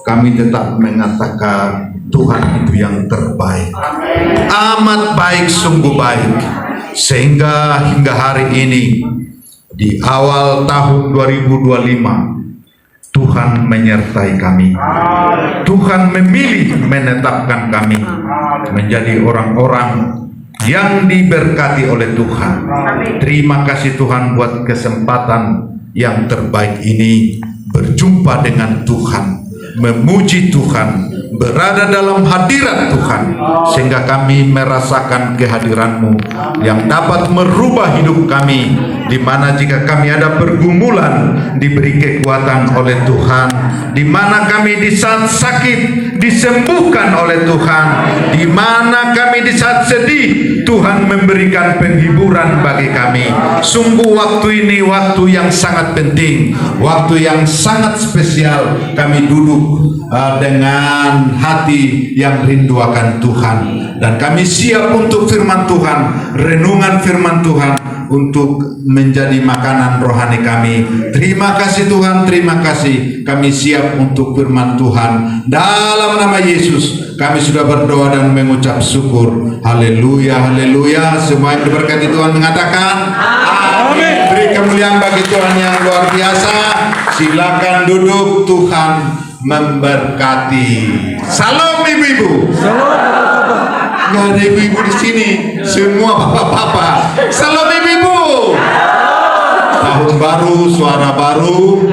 kami tetap mengatakan Tuhan itu yang terbaik. Amat baik, sungguh baik. Sehingga hingga hari ini, di awal tahun 2025, Tuhan menyertai kami. Tuhan memilih menetapkan kami menjadi orang-orang yang diberkati oleh Tuhan. Terima kasih Tuhan buat kesempatan yang terbaik ini, berjumpa dengan Tuhan, memuji Tuhan, berada dalam hadirat Tuhan, sehingga kami merasakan kehadiran-Mu yang dapat merubah hidup kami, di mana jika kami ada pergumulan diberi kekuatan oleh Tuhan, di mana kami di saat sakit disembuhkan oleh Tuhan, di mana kami di saat sedih Tuhan memberikan penghiburan bagi kami. Sungguh waktu ini waktu yang sangat penting, waktu yang sangat spesial. Kami duduk dengan hati yang rindu akan Tuhan, dan kami siap untuk firman Tuhan, renungan firman Tuhan, untuk menjadi makanan rohani kami. Terima kasih Tuhan, terima kasih. Kami siap untuk firman Tuhan. Dalam nama Yesus kami sudah berdoa dan mengucap syukur. Haleluya, haleluya. Semua yang diberkati Tuhan mengatakan amin. Beri kemuliaan bagi Tuhan yang luar biasa. Silakan duduk, Tuhan memberkati. Salam ibu-ibu. Nggak ada ibu-ibu di sini, semua bapak-bapak. Salam ibu-ibu. Tahun baru, suara baru,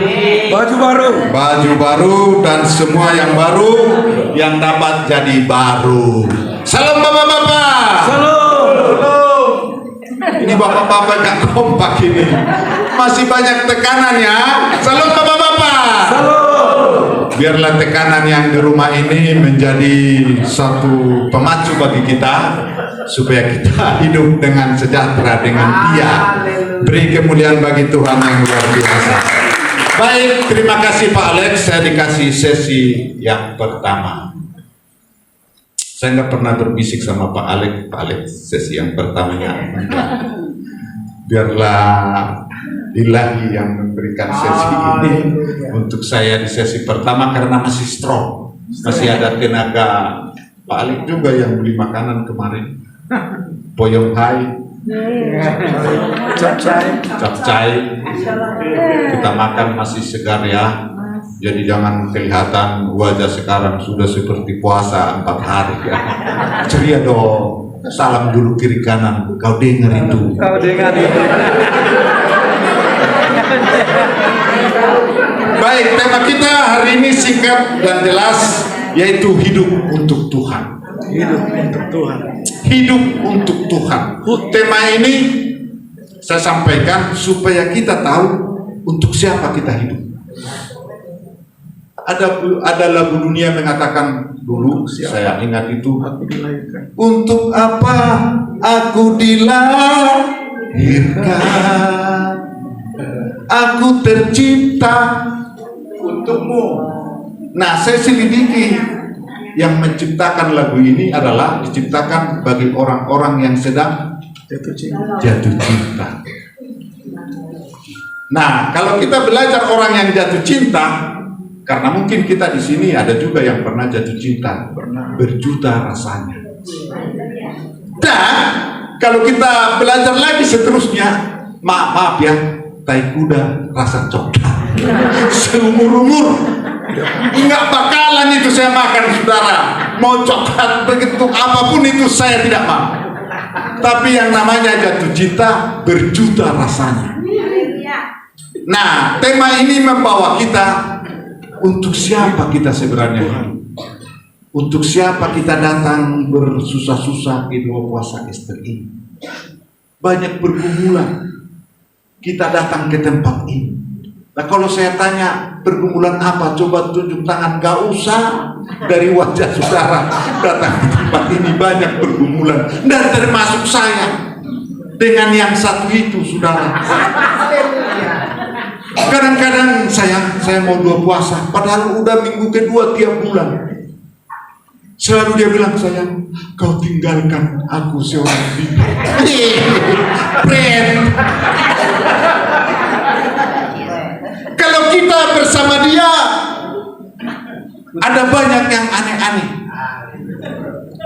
baju baru, dan semua yang baru yang dapat jadi baru. Salam bapak-bapak. Salam. Ini bapak-bapak gak kompak ini, masih banyak tekanan ya. Salam bapak-bapak. Salam. Biarlah tekanan yang di rumah ini menjadi satu pemacu bagi kita, supaya kita hidup dengan sejahtera dengan Dia. Beri kemuliaan bagi Tuhan yang luar biasa. Baik, terima kasih Pak Alex. Saya dikasih sesi yang pertama. Saya nggak pernah berbisik sama Pak Alex sesi yang pertamanya. Biarlah Ilahi yang memberikan sesi ini untuk saya di sesi pertama, karena masih strong, masih ada tenaga. Pak Alex juga yang beli makanan kemarin, Boyong Hai, capcay, kita makan masih segar ya. Jadi jangan kelihatan wajah sekarang sudah seperti puasa 4 hari ya. Ceria dong. Salam dulu kiri kanan. Kau dengar itu. Baik, tema kita hari ini singkat dan jelas, yaitu hidup untuk Tuhan. Hidup untuk Tuhan. Hidup untuk Tuhan. Tema ini saya sampaikan supaya kita tahu untuk siapa kita hidup. Ada lagu dunia mengatakan dulu, saya ingat itu, untuk apa aku dilahirkan, aku tercipta untukmu. Nah, saya selidiki, yang menciptakan lagu ini adalah diciptakan bagi orang-orang yang sedang jatuh cinta. Nah, kalau kita belajar orang yang jatuh cinta, karena mungkin kita di sini ada juga yang pernah jatuh cinta, berjuta rasanya. Dan kalau kita belajar lagi seterusnya, maaf ya, tai kuda rasa coklat seumur-umur nggak bakalan itu saya makan, saudara. Mau coklat begitu apapun itu saya tidak mau. Tapi yang namanya jatuh cinta berjuta rasanya. Nah, tema ini membawa kita, untuk siapa kita sebenarnya hidup? Untuk siapa kita datang bersusah-susah di dua puasa Ester ini? Banyak pergumulan kita datang ke tempat ini. Nah, kalau saya tanya pergumulan apa, coba tunjuk tangan. Gak usah dari wajah saudara datang ke tempat ini, banyak pergumulan, dan termasuk saya dengan yang satu itu, saudara. Kadang-kadang saya mau 2 puasa, padahal udah minggu kedua tiap bulan. Selalu dia bilang, sayang, kau tinggalkan aku seorang diri. Kalau kita bersama dia, Ada banyak yang aneh-aneh.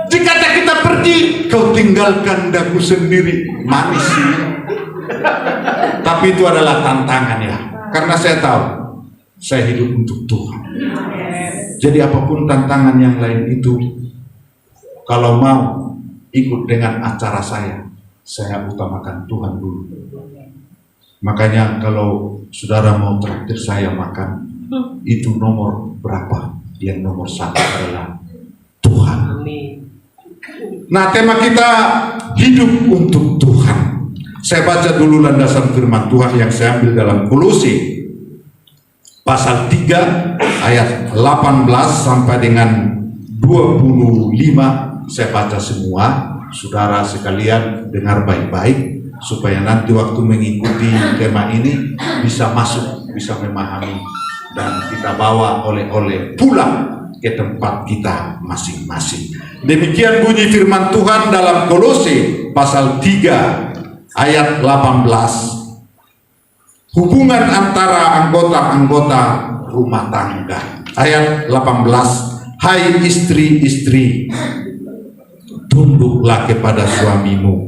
Jika kita pergi, kau tinggalkan daku sendiri, manis. Tapi itu adalah tantangan ya, karena saya tahu saya hidup untuk Tuhan. Jadi apapun tantangan yang lain itu, kalau mau ikut dengan acara saya utamakan Tuhan dulu. Makanya kalau saudara mau traktir saya makan, itu nomor berapa? Yang nomor 1 adalah Tuhan. Nah, tema kita hidup untuk Tuhan. Saya baca dulu landasan firman Tuhan yang saya ambil dalam Kolose pasal 3 ayat 18 sampai dengan 25. Saya baca semua, saudara sekalian dengar baik-baik supaya nanti waktu mengikuti tema ini bisa masuk, bisa memahami, dan kita bawa oleh-oleh pulang ke tempat kita masing-masing. Demikian bunyi firman Tuhan dalam Kolose pasal 3 ayat 18. Hubungan antara anggota-anggota rumah tangga. Ayat 18. Hai istri-istri, tunduklah kepada suamimu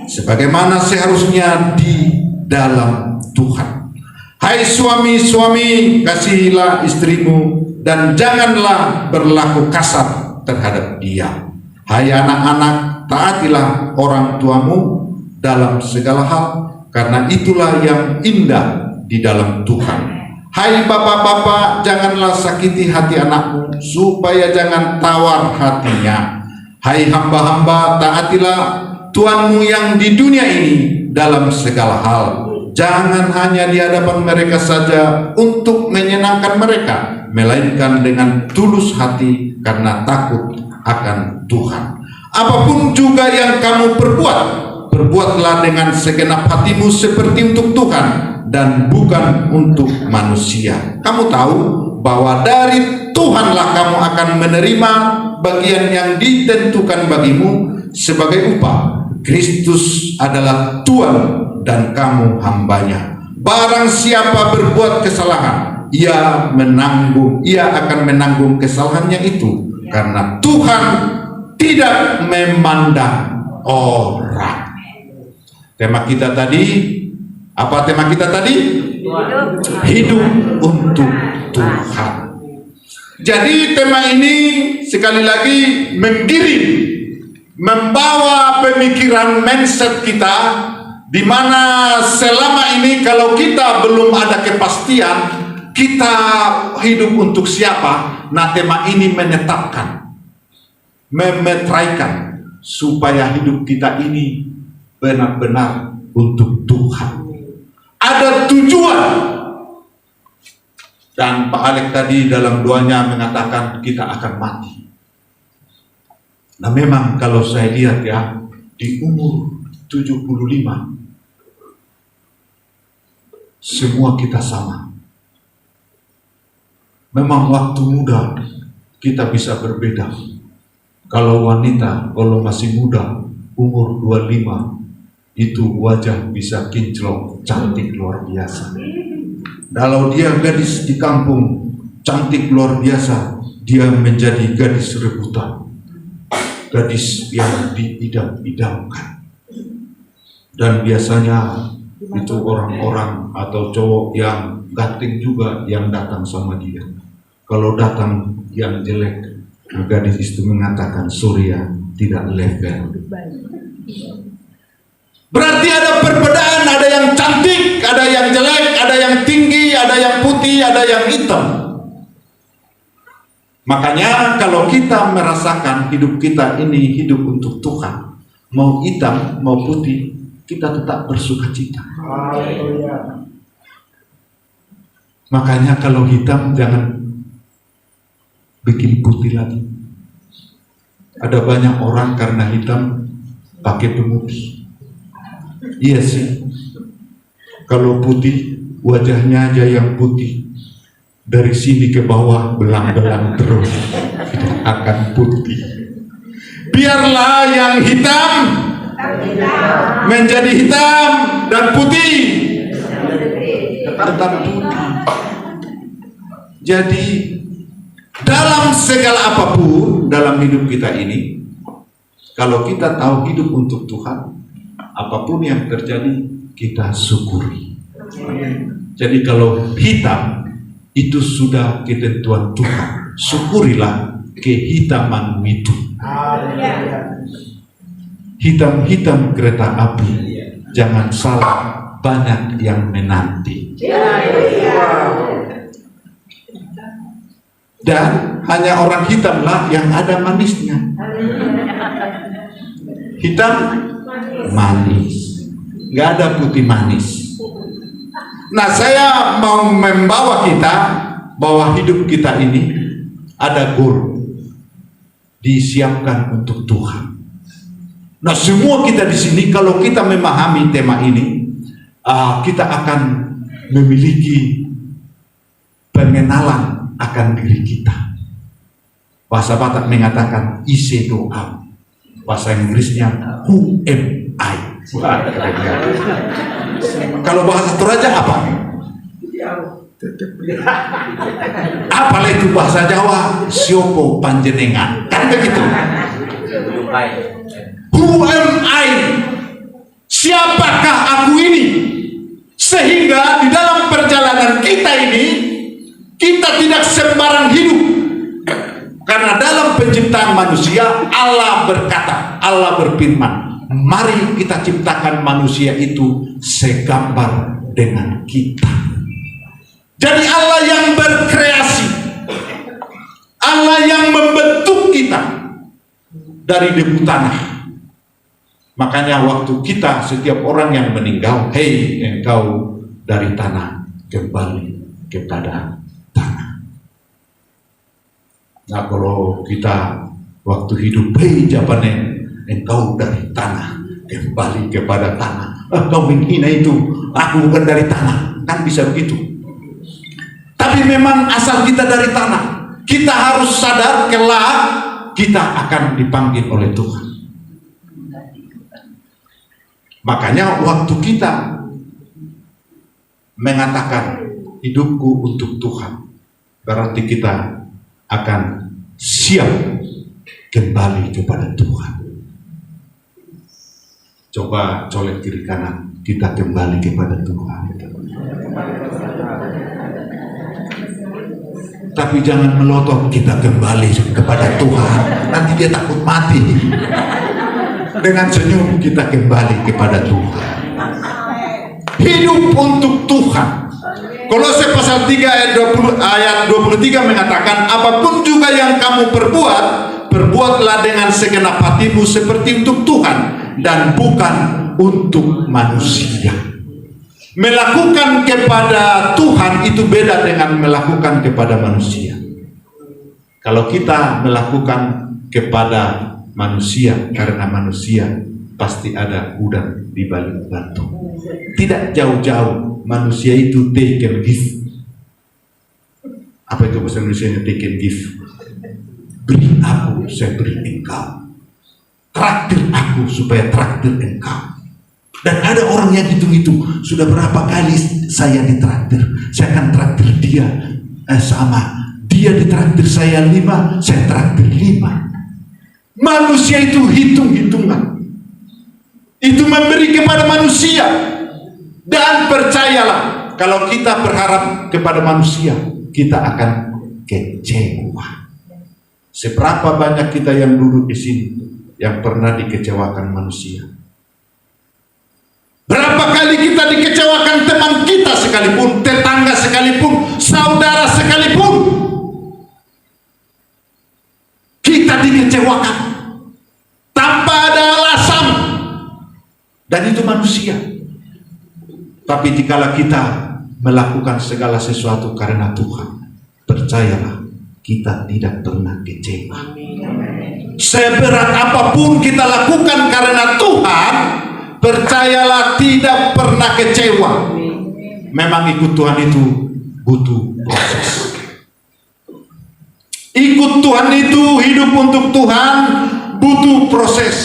sebagaimana seharusnya di dalam Tuhan. Hai suami-suami, kasihilah istrimu dan janganlah berlaku kasar terhadap dia. Hai anak-anak, taatilah orang tuamu dalam segala hal, karena itulah yang indah di dalam Tuhan. Hai bapak-bapak, janganlah sakiti hati anakmu, supaya jangan tawar hatinya. Hai hamba-hamba, taatilah Tuanmu yang di dunia ini dalam segala hal. Jangan hanya di hadapan mereka saja untuk menyenangkan mereka, melainkan dengan tulus hati karena takut akan Tuhan. Apapun juga yang kamu perbuat, perbuatlah dengan segenap hatimu seperti untuk Tuhan dan bukan untuk manusia. Kamu tahu bahwa dari Tuhanlah kamu akan menerima bagian yang ditentukan bagimu sebagai upah. Kristus adalah Tuhan dan kamu hambanya. Barang siapa berbuat kesalahan, ia akan menanggung kesalahannya itu, karena Tuhan tidak memandang orang. Tema kita tadi, apa tema kita tadi? Hidup untuk Tuhan. Jadi tema ini sekali lagi menggiring, membawa pemikiran mindset kita, di mana selama ini kalau kita belum ada kepastian kita hidup untuk siapa, nah tema ini menetapkan, memetraikan supaya hidup kita ini benar-benar untuk Tuhan. Ada tujuan. Dan Pak Alek tadi dalam doanya mengatakan kita akan mati. Nah memang kalau saya lihat ya, di umur 75 semua kita sama. Memang waktu muda kita bisa berbeda. Kalau wanita, kalau masih muda, umur 25, itu wajah bisa kinclong, cantik luar biasa. Kalau dia gadis di kampung, cantik luar biasa, dia menjadi gadis rebutan, gadis yang diidam-idamkan. Dan biasanya itu orang-orang atau cowok yang ganteng juga yang datang sama dia. Kalau datang yang jelek, gadis itu mengatakan Surya tidak level. Berarti ada perbedaan, ada yang cantik, ada yang jelek, ada yang tinggi, ada yang putih, ada yang hitam. Makanya kalau kita merasakan hidup kita ini hidup untuk Tuhan, mau hitam, mau putih, kita tetap bersuka cita. Makanya kalau hitam jangan bikin putih lagi. Ada banyak orang karena hitam pakai pemutih. Iya sih. Kalau putih, wajahnya aja yang putih. Dari sini ke bawah belang-belang terus, tidak akan putih. Biarlah yang hitam menjadi hitam dan putih tetap putih. Jadi Dalam segala apapun dalam hidup kita ini, kalau kita tahu hidup untuk Tuhan, apapun yang terjadi kita syukuri. Jadi kalau hitam itu sudah ketentuan Tuhan, syukurilah kehitaman itu. Hitam-hitam kereta api, jangan salah, banyak yang menanti. Dan hanya orang hitamlah yang ada manisnya. Hitam manis, nggak ada putih manis. Nah, saya mau membawa kita bahwa hidup kita ini ada goal, disiapkan untuk Tuhan. Nah, semua kita di sini kalau kita memahami tema ini, kita akan memiliki pengenalan akan diri kita. Bahasa Batak mengatakan isi doa. Bahasa Inggrisnya who am I. Kalau bahasa Toraja apa? Apalah itu bahasa Jawa? Siopo panjenengan. Kan begitu. Who am I? Siapakah aku ini? Sehingga di dalam perjalanan kita ini, kita tidak sembarang hidup. Karena dalam penciptaan manusia, Allah berkata, Allah berfirman, mari kita ciptakan manusia itu segambar dengan kita. Jadi Allah yang berkreasi, Allah yang membentuk kita dari debu tanah. Makanya waktu kita, setiap orang yang meninggal, hei engkau dari tanah, kembali kepada tanah. Nah, kalau kita waktu hidup, hei Japane, engkau dari tanah, kembali kepada tanah. Kau menghina itu, aku bukan dari tanah. Kan bisa begitu. Tapi memang asal kita dari tanah. Kita harus sadar kelak kita akan dipanggil oleh Tuhan. Makanya waktu kita mengatakan hidupku untuk Tuhan, berarti kita akan siap kembali kepada Tuhan. Coba colek kiri kanan, kita kembali kepada Tuhan. Tapi jangan melotot, kita kembali kepada Tuhan, nanti dia takut mati. Dengan senyum kita kembali kepada Tuhan. Hidup untuk Tuhan. Kolose pasal 3 ayat 23 mengatakan, apapun juga yang kamu perbuat, perbuatlah dengan segenap hatimu seperti untuk Tuhan dan bukan untuk manusia. Melakukan kepada Tuhan itu beda dengan melakukan kepada manusia. Kalau kita melakukan kepada manusia, karena manusia pasti ada udang di balik batu. Tidak jauh-jauh manusia itu take and give. Apa itu bahasa Indonesia take and give? Beri aku, saya beri engkau. Traktir aku supaya traktir engkau. Dan ada orang yang hitung-hitung, sudah berapa kali saya ditraktir, saya akan traktir dia sama. Dia ditraktir saya 5, saya traktir 5. Manusia itu hitung-hitungan. Itu memberi kepada manusia. Dan percayalah, kalau kita berharap kepada manusia, kita akan kecewa. Seberapa banyak kita yang duduk di sini yang pernah dikecewakan manusia? Berapa kali kita dikecewakan teman kita sekalipun, tetangga sekalipun, saudara sekalipun. Kita dikecewakan tanpa ada alasan, dan itu manusia. Tapi jikalau kita melakukan segala sesuatu karena Tuhan, percayalah kita tidak pernah kecewa. Seberat apapun kita lakukan karena Tuhan, percayalah tidak pernah kecewa. Memang ikut Tuhan itu butuh proses. Ikut Tuhan itu, hidup untuk Tuhan butuh proses.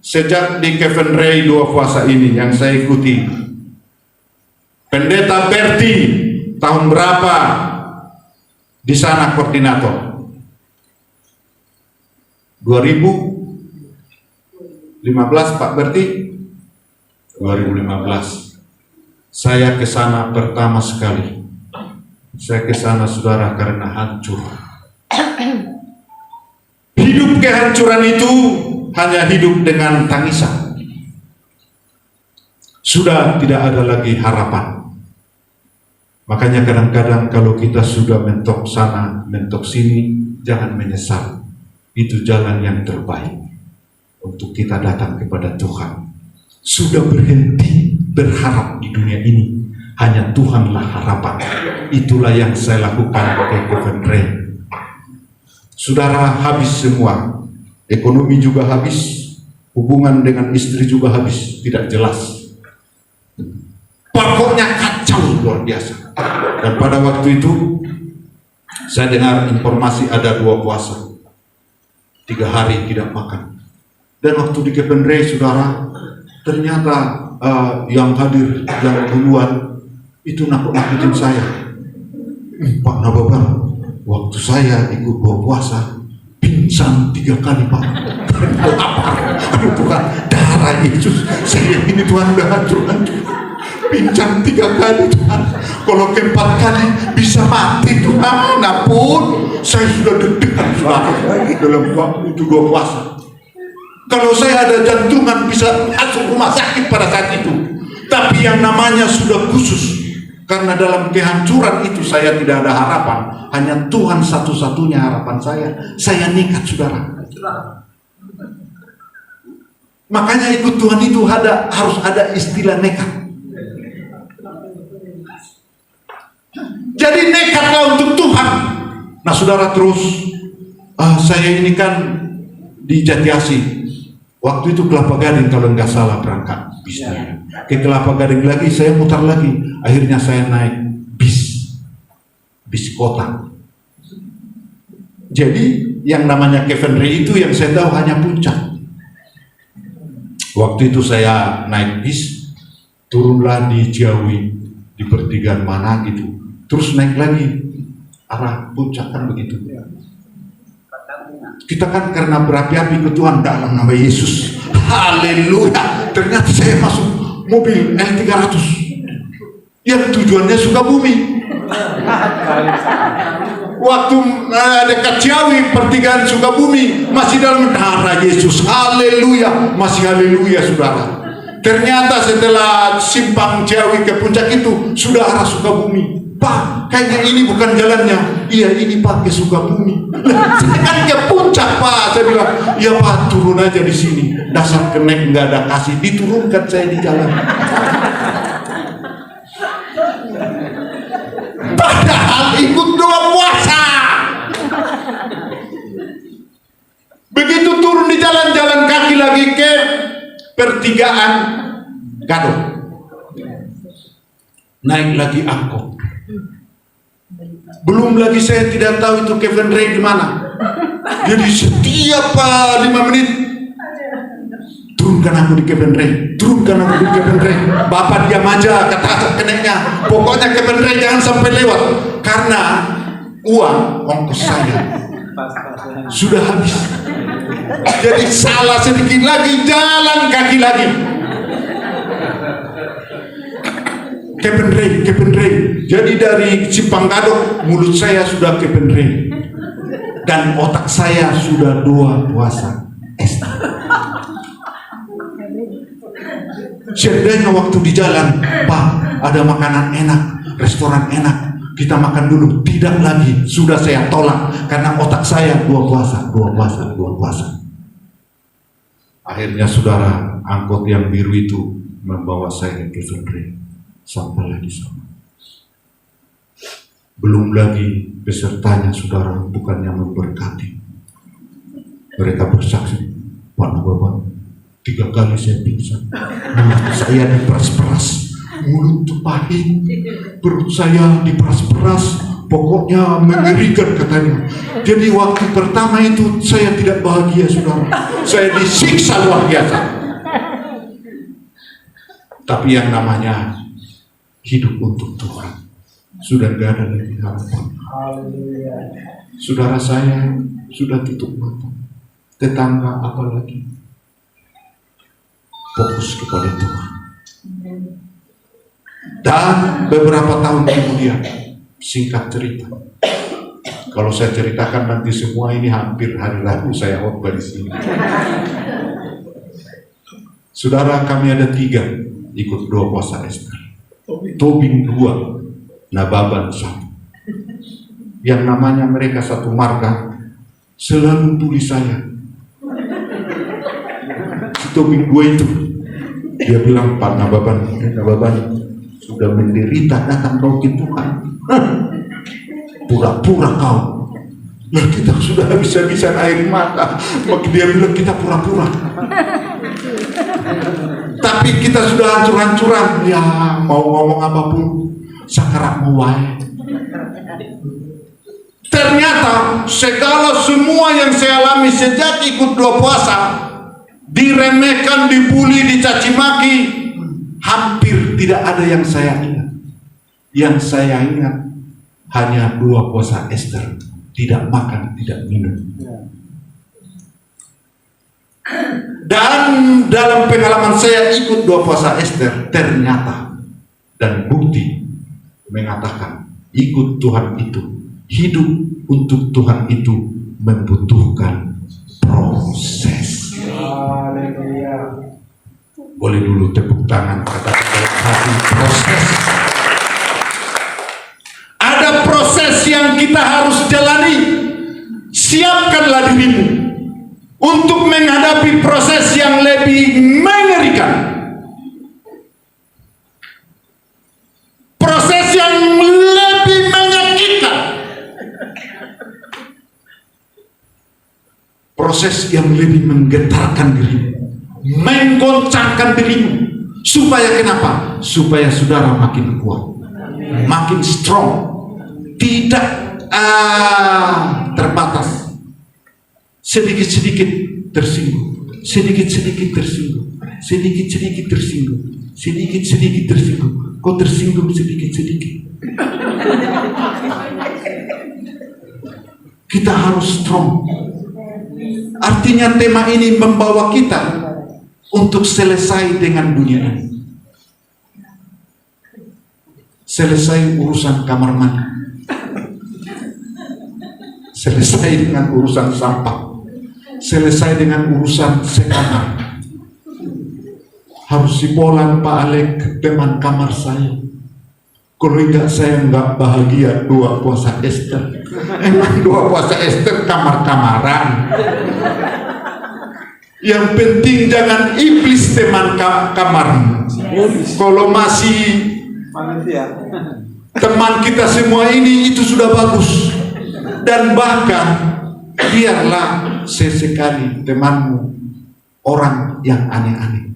Sejak di Kevin Ray 2 puasa ini yang saya ikuti, Pendeta Berti tahun berapa Di sana koordinator. 2015 Pak Berti, 2015 saya ke sana pertama sekali. Saya ke sana saudara karena hancur. Hidup kehancuran itu hanya hidup dengan tangisan. Sudah tidak ada lagi harapan. Makanya kadang-kadang kalau kita sudah mentok sana, mentok sini, jangan menyesal. Itu jalan yang terbaik untuk kita datang kepada Tuhan. Sudah berhenti berharap di dunia ini, hanya Tuhanlah harapan. Itulah yang saya lakukan ke Kevendrey. Saudara, habis semua. Ekonomi juga habis, hubungan dengan istri juga habis, tidak jelas. Pokoknya kacau luar biasa. Dan pada waktu itu saya dengar informasi ada 2 puasa, 3 hari tidak makan. Dan waktu di Kevendrey, saudara, ternyata yang hadir yang duluan itu nakut-nakutin saya. Pak Nababang, waktu saya ikut berpuasa pingsan 3 kali Pak. Aduh Tuhan, darah Yesus, saya ini Tuhan udah hancur-hancur. Pincang 3 kali Tuhan, kalau ke-4 kali bisa mati Tuhan. Ampun, saya sudah deg-degan dalam waktu itu 2 puasa. Kalau saya ada jantungan bisa masuk rumah sakit pada saat itu. Tapi yang namanya sudah khusus, karena dalam kehancuran itu saya tidak ada harapan. Hanya Tuhan satu-satunya harapan saya. Saya nekat saudara. Makanya ikut Tuhan itu harus ada istilah nekat. Jadi nekatlah untuk Tuhan. Nah saudara, terus saya ini kan di Jatiasi. Waktu itu Kelapa Gading kalau nggak salah berangkat bisnya. Ke Kelapa Gading lagi, saya mutar lagi. Akhirnya saya naik bis kota. Jadi yang namanya Kevendrey itu yang saya tahu hanya puncak. Waktu itu saya naik bis, turunlah di Ciawi, di pertigaan mana gitu. Terus naik lagi arah puncak, kan begitu. Kita kan karena berapi-api ke Tuhan dalam nama Yesus. Haleluya. Ternyata saya masuk mobil L300 yang tujuannya Sukabumi. Waktu dekat Ciawi, pertigaan Sukabumi, masih dalam darah Yesus. Haleluya. Masih haleluya saudara. Ternyata setelah simpang Ciawi ke puncak itu sudah arah Sukabumi. Pak, kayaknya ini bukan jalannya. Iya, ini Pak ke Sukabumi. Saya kan ke puncak Pak. Saya bilang, ya Pak, turun aja di sini. Dasar kenek nggak ada kasih, diturunkan saya di jalan. Padahal ikut 2 puasa. Begitu turun di jalan kaki lagi ke pertigaan Gadok. Naik lagi angkot. Belum lagi saya tidak tahu itu Kevendrey di mana. Jadi setiap 5 menit turunkan aku di Kevendrey, turunkan aku di Kevendrey. Bapak diam aja, kata keneknya. Pokoknya Kevendrey jangan sampai lewat, karena uang ongkos saya sudah habis. Jadi salah sedikit lagi, jalan kaki lagi. Kevendrey. Jadi dari Simpang Gadok mulut saya sudah Kevendrey dan otak saya sudah 2 puasa SD. Seandainya waktu di jalan, Pak, ada makanan enak, restoran enak, kita makan dulu. Tidak lagi, sudah saya tolak karena otak saya 2 puasa. Akhirnya saudara, angkot yang biru itu membawa saya ke Kevendrey. Sampailah di sana. Belum lagi pesertanya saudara bukannya memberkati. Mereka bersaksi, Pak Nababang, 3 kali saya pingsan. Mulut saya diperas-peras, mulut pahit, perut saya diperas-peras, pokoknya mengerikan katanya. Jadi waktu pertama itu saya tidak bahagia saudara. Saya disiksa luar biasa. Tapi yang namanya hidup untuk Tuhan, sudah gak ada lagi harapan. Saudara saya sudah tutup mata, tetangga apalagi, fokus kepada Tuhan. Dan beberapa tahun kemudian, singkat cerita, kalau saya ceritakan nanti semua ini hampir hari Rabu saya khotbah di sini. Saudara, kami ada 3 ikut 2 puasa Ester. Tobing 2, Nababan 1. Yang namanya mereka satu marga selalu tulis saya. Si Tobing 2 itu, dia bilang, Pak Nababan sudah menderita datang kau ke Tuhan. Pura-pura kau. Nah, kita sudah habis-habisan air mata. Maka dia bilang kita pura-pura. Tapi kita sudah hancur-hancuran. Ya, mau ngomong apapun, sakarat mau wae. Ternyata segala semua yang saya alami sejak ikut 2 puasa, diremehkan, dibully, dicaci maki, hampir tidak ada yang saya ingat. Yang saya ingat hanya 2 puasa Ester, tidak makan, tidak minum. Dan dalam pengalaman saya ikut 2 puasa Ester, ternyata dan bukti mengatakan ikut Tuhan itu, hidup untuk Tuhan itu membutuhkan proses. Boleh dulu tepuk tangan, katakan dalam hati, proses. Ada proses yang kita harus jalani. Siapkanlah dirimu untuk menghadapi proses yang lebih mengerikan, proses yang lebih menyakitkan, proses yang lebih menggetarkan dirimu, menggoncangkan dirimu. Supaya kenapa? Supaya saudara makin kuat, makin strong, tidak terbatas. Sedikit-sedikit tersinggung, sedikit-sedikit tersinggung, sedikit-sedikit tersinggung, sedikit-sedikit tersinggung. Kau tersinggung sedikit-sedikit. Kita harus strong. Artinya tema ini membawa kita untuk selesai dengan dunia ini. Selesai urusan kamar mandi, selesai dengan urusan sampah, selesai dengan urusan sekamar. Harus sipolan Pak Alek, teman kamar saya. Kalau enggak saya enggak bahagia 2 puasa Ester. Emang 2 puasa Ester kamar-kamaran. Yang penting jangan iblis teman kamar. Kalau masih teman kita semua ini, itu sudah bagus. Dan bahkan biarlah sesekali temanmu orang yang aneh-aneh.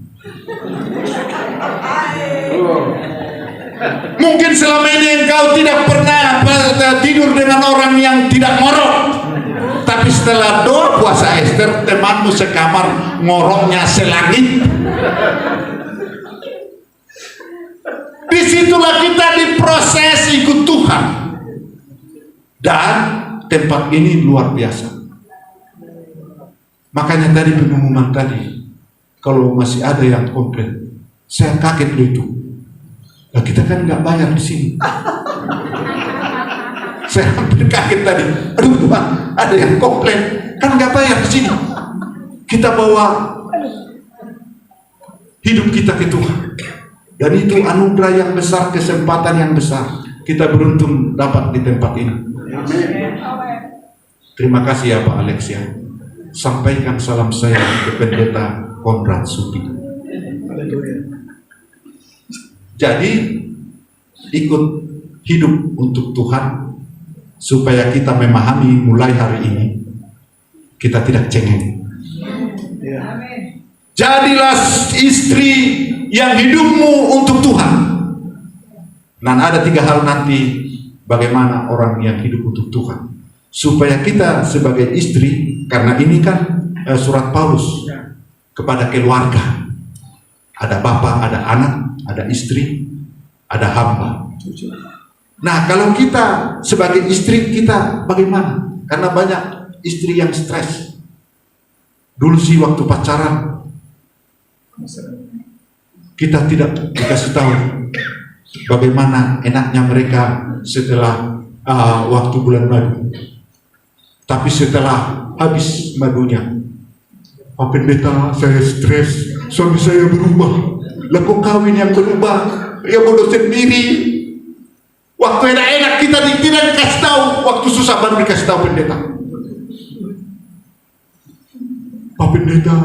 Mungkin selama ini engkau tidak pernah tidur dengan orang yang tidak ngorok, tapi setelah 2 puasa Ester, temanmu sekamar ngoroknya selangit. Disitulah kita diproses ikut Tuhan. Dan tempat ini luar biasa. Makanya tadi pengumuman tadi, kalau masih ada yang komplain, saya kaget loh itu. Nah, kita kan nggak bayar di sini. Saya hampir kaget tadi. Aduh Tuhan, ada yang komplain, kan nggak bayar di sini. Kita bawa hidup kita ke Tuhan. Dan itu anugerah yang besar, kesempatan yang besar. Kita beruntung dapat di tempat ini. Terima kasih ya Pak Alex ya. Sampaikan salam saya ke Pendeta Konrad Supi. Jadi ikut hidup untuk Tuhan, supaya kita memahami mulai hari ini kita tidak cengeng. Jadilah istri yang hidupmu untuk Tuhan. Dan ada 3 hal nanti bagaimana orang yang hidup untuk Tuhan, supaya kita sebagai istri, karena ini kan surat Paulus kepada keluarga, ada bapak, ada anak, ada istri, ada hamba. Nah, kalau kita sebagai istri kita bagaimana? Karena banyak istri yang stres. Dulu sih waktu pacaran kita tidak dikasih tahu bagaimana enaknya mereka setelah waktu bulan madu. Tapi setelah habis madunya, Pak Pendeta, saya stres, suami saya berubah. Lah kok kawin yang berubah? Ya bodoh sendiri. Waktu enak-enak kita tidak dikasih tahu, waktu susah baru dikasih tahu pendeta. Pak Pendeta,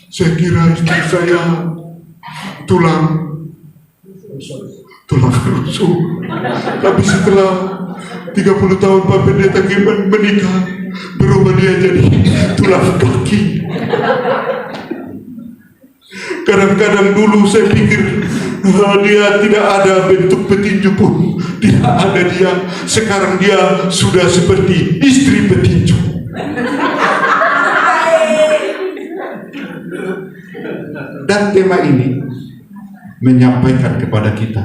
saya kira istri saya tulang rusuk. Tapi setelah 30 tahun Pak Pendeta menikah, berubah dia jadi tulang kaki. Kadang-kadang dulu saya pikir dia tidak ada bentuk petinju pun, tidak ada dia. Sekarang dia sudah seperti istri petinju. Dan tema ini menyampaikan kepada kita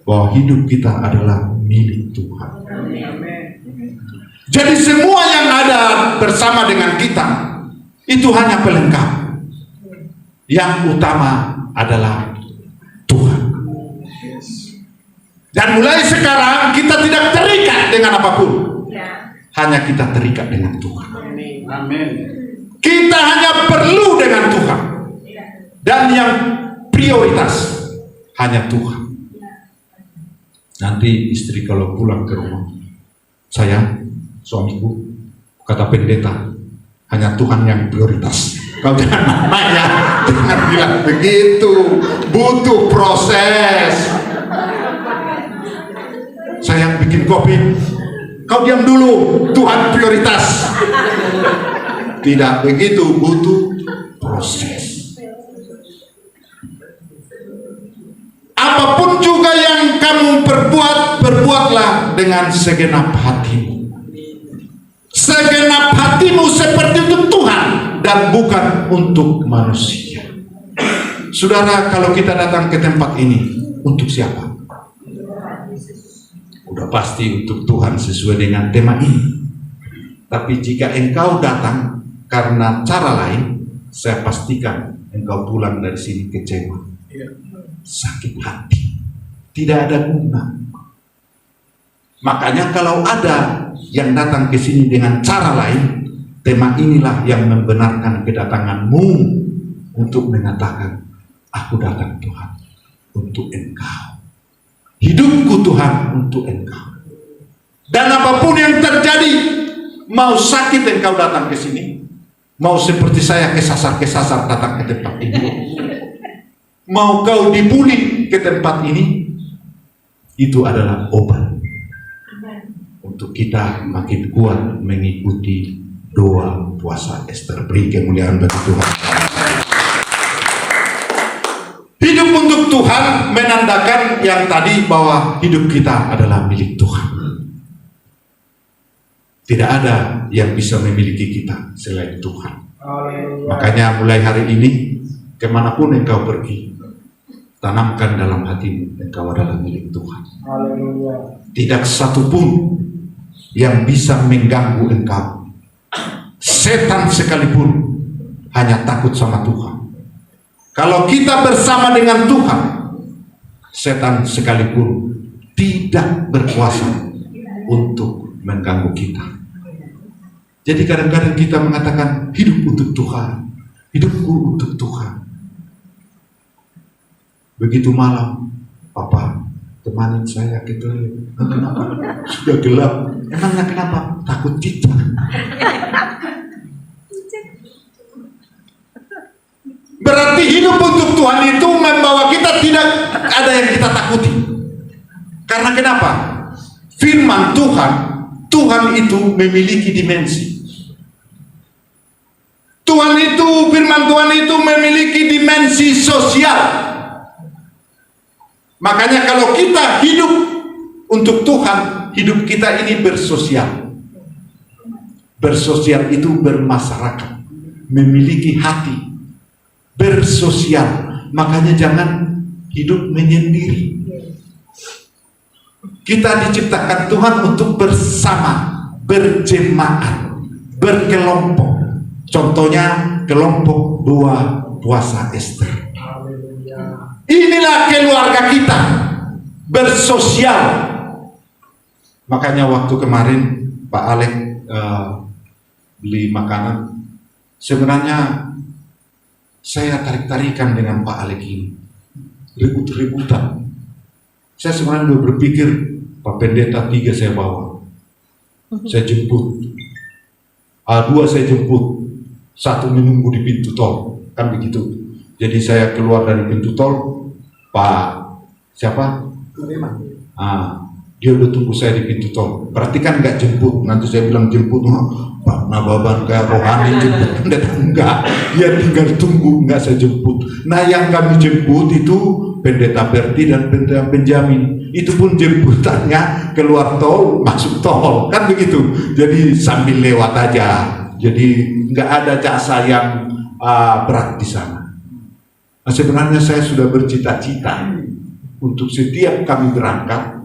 bahwa hidup kita adalah milik Tuhan. Jadi semua yang ada bersama dengan kita itu hanya pelengkap. Yang utama adalah Tuhan. Dan mulai sekarang kita tidak terikat dengan apapun. Hanya kita terikat dengan Tuhan. Amin. Kita hanya perlu dengan Tuhan. Dan yang prioritas hanya Tuhan. Nanti istri kalau pulang ke rumah, sayang, suamiku, kata pendeta, hanya Tuhan yang prioritas. Kau jangan namanya, jangan bilang begitu, butuh proses. Sayang bikin kopi, kau diam dulu, Tuhan prioritas. Tidak begitu, butuh proses. Apapun juga yang kamu perbuat, perbuatlah dengan segenap hatimu. Segenap hatimu seperti untuk Tuhan dan bukan untuk manusia. Saudara, kalau kita datang ke tempat ini, untuk siapa? Udah pasti untuk Tuhan sesuai dengan tema ini. Tapi jika engkau datang karena cara lain, saya pastikan engkau pulang dari sini kecewa, sakit hati, tidak ada guna. Makanya kalau ada yang datang ke sini dengan cara lain, tema inilah yang membenarkan kedatanganmu untuk mengatakan, aku datang Tuhan untuk engkau. Hidupku Tuhan untuk engkau. Dan apapun yang terjadi, mau sakit engkau datang ke sini, mau seperti saya kesasar-kesasar datang ke tempat ini, mau kau dibuli ke tempat ini, itu adalah obat untuk kita makin kuat mengikuti doa puasa Ester. Beri kemuliaan bagi Tuhan. Hidup untuk Tuhan menandakan yang tadi, bahwa hidup kita adalah milik Tuhan. Tidak ada yang bisa memiliki kita selain Tuhan. Makanya mulai hari ini, kemanapun engkau pergi, tanamkan dalam hatimu, engkau adalah milik Tuhan. Tidak satupun yang bisa mengganggu engkau. Setan sekalipun hanya takut sama Tuhan. Kalau kita bersama dengan Tuhan, setan sekalipun tidak berkuasa untuk mengganggu kita. Jadi kadang-kadang kita mengatakan hidup untuk Tuhan, hidupku untuk Tuhan. Begitu malam, Papa temanin saya ke toilet. Kenapa? Sudah gelap. Emangnya kenapa? Takut cicak. Berarti hidup untuk Tuhan itu membawa kita tidak ada yang kita takuti. Karena kenapa? Firman Tuhan, Tuhan itu memiliki dimensi. Firman Tuhan itu memiliki dimensi sosial. Makanya kalau kita hidup untuk Tuhan, hidup kita ini bersosial. Bersosial itu bermasyarakat, memiliki hati, bersosial. Makanya jangan hidup menyendiri. Kita diciptakan Tuhan untuk bersama, berjemaat, berkelompok. Contohnya kelompok 2 puasa Ester. Inilah keluarga kita, bersosial. Makanya waktu kemarin Pak Alek beli makanan, sebenarnya saya tarik-tarikan dengan Pak Alek ini, ribut-ributan. Saya sebenarnya udah berpikir, Pak Pendeta 3 saya bawa, saya jemput, 2 saya jemput, 1 menunggu di pintu tol, kan begitu. Jadi saya keluar dari pintu tol, Pak siapa? Dia udah tunggu saya di pintu tol. Berarti kan nggak jemput. Nanti saya bilang jemput, Pak Nababan kayak rohani jemput. Enggak, dia tinggal tunggu, nggak saya jemput. Nah yang kami jemput itu Pendeta Berti dan Pendeta Benjamin. Itu pun jemputannya keluar tol, masuk tol, kan begitu. Jadi sambil lewat aja. Jadi nggak ada jasa yang berat di sana. Nah, sebenarnya saya sudah bercita-cita untuk setiap kami berangkat,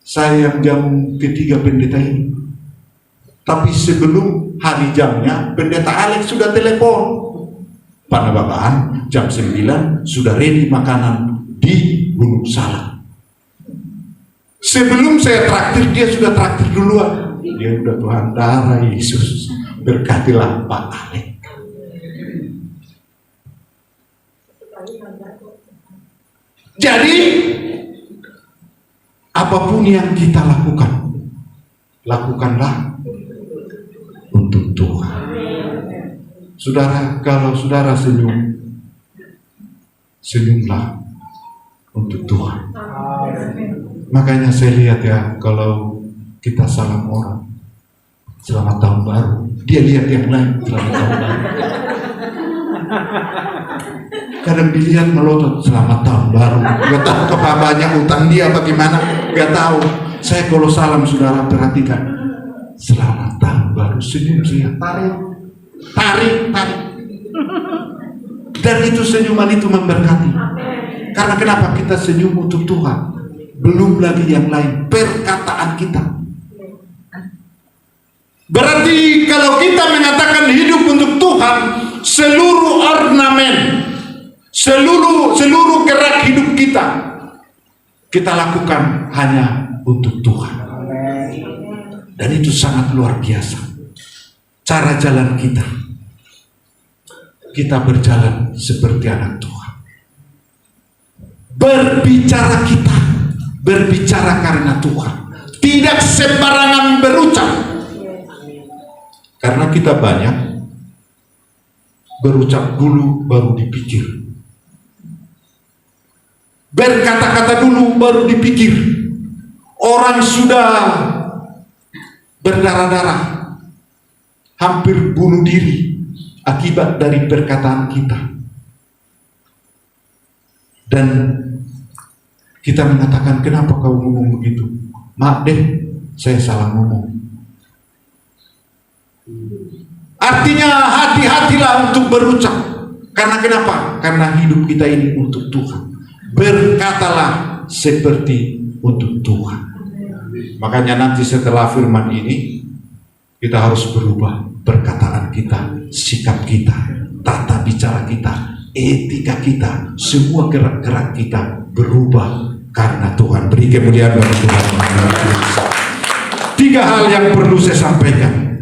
saya yang jam ketiga pendeta ini. Tapi sebelum hari jamnya, Pendeta Alex sudah telepon. Pak Nababan, jam 9 sudah ready makanan di Gunung Salak. Sebelum saya traktir, dia sudah traktir duluan. Dia udah Tuhan darah Yesus. Berkatilah Pak Alex. Jadi apapun yang kita lakukan, lakukanlah untuk Tuhan. Saudara, kalau saudara senyum, senyumlah untuk Tuhan. Makanya saya lihat ya, kalau kita salam orang, selamat tahun baru, dia lihat yang lain, selamat tahun baru. Kadang dilihat melotot, selamat tahun baru. Gak tahu apa banyak utang dia bagaimana, gak tahu. Saya kalau salam saudara perhatikan, selamat tahun baru, senyum saya, tarik. Dan itu senyuman itu memberkati. Karena kenapa kita senyum untuk Tuhan? Belum lagi yang lain, perkataan kita. Berarti kalau kita mengatakan hidup untuk Tuhan, seluruh ornamen, seluruh gerak hidup kita lakukan hanya untuk Tuhan. Dan itu sangat luar biasa. Cara jalan kita berjalan seperti anak Tuhan. Berbicara karena Tuhan, tidak sembarangan berucap. Karena kita banyak berucap dulu baru dipikir, berkata-kata dulu baru dipikir. Orang sudah berdarah-darah, hampir bunuh diri akibat dari perkataan kita. Dan kita mengatakan, kenapa kau ngomong begitu? Maaf deh, saya salah ngomong. Artinya hati-hatilah untuk berucap. Karena kenapa? Karena hidup kita ini untuk Tuhan. Berkatalah seperti untuk Tuhan. Makanya nanti setelah firman ini, kita harus berubah perkataan kita, sikap kita, tata bicara kita, etika kita, semua gerak-gerak kita berubah karena Tuhan. Beri kemuliaan bagi Tuhan. 3 hal yang perlu saya sampaikan.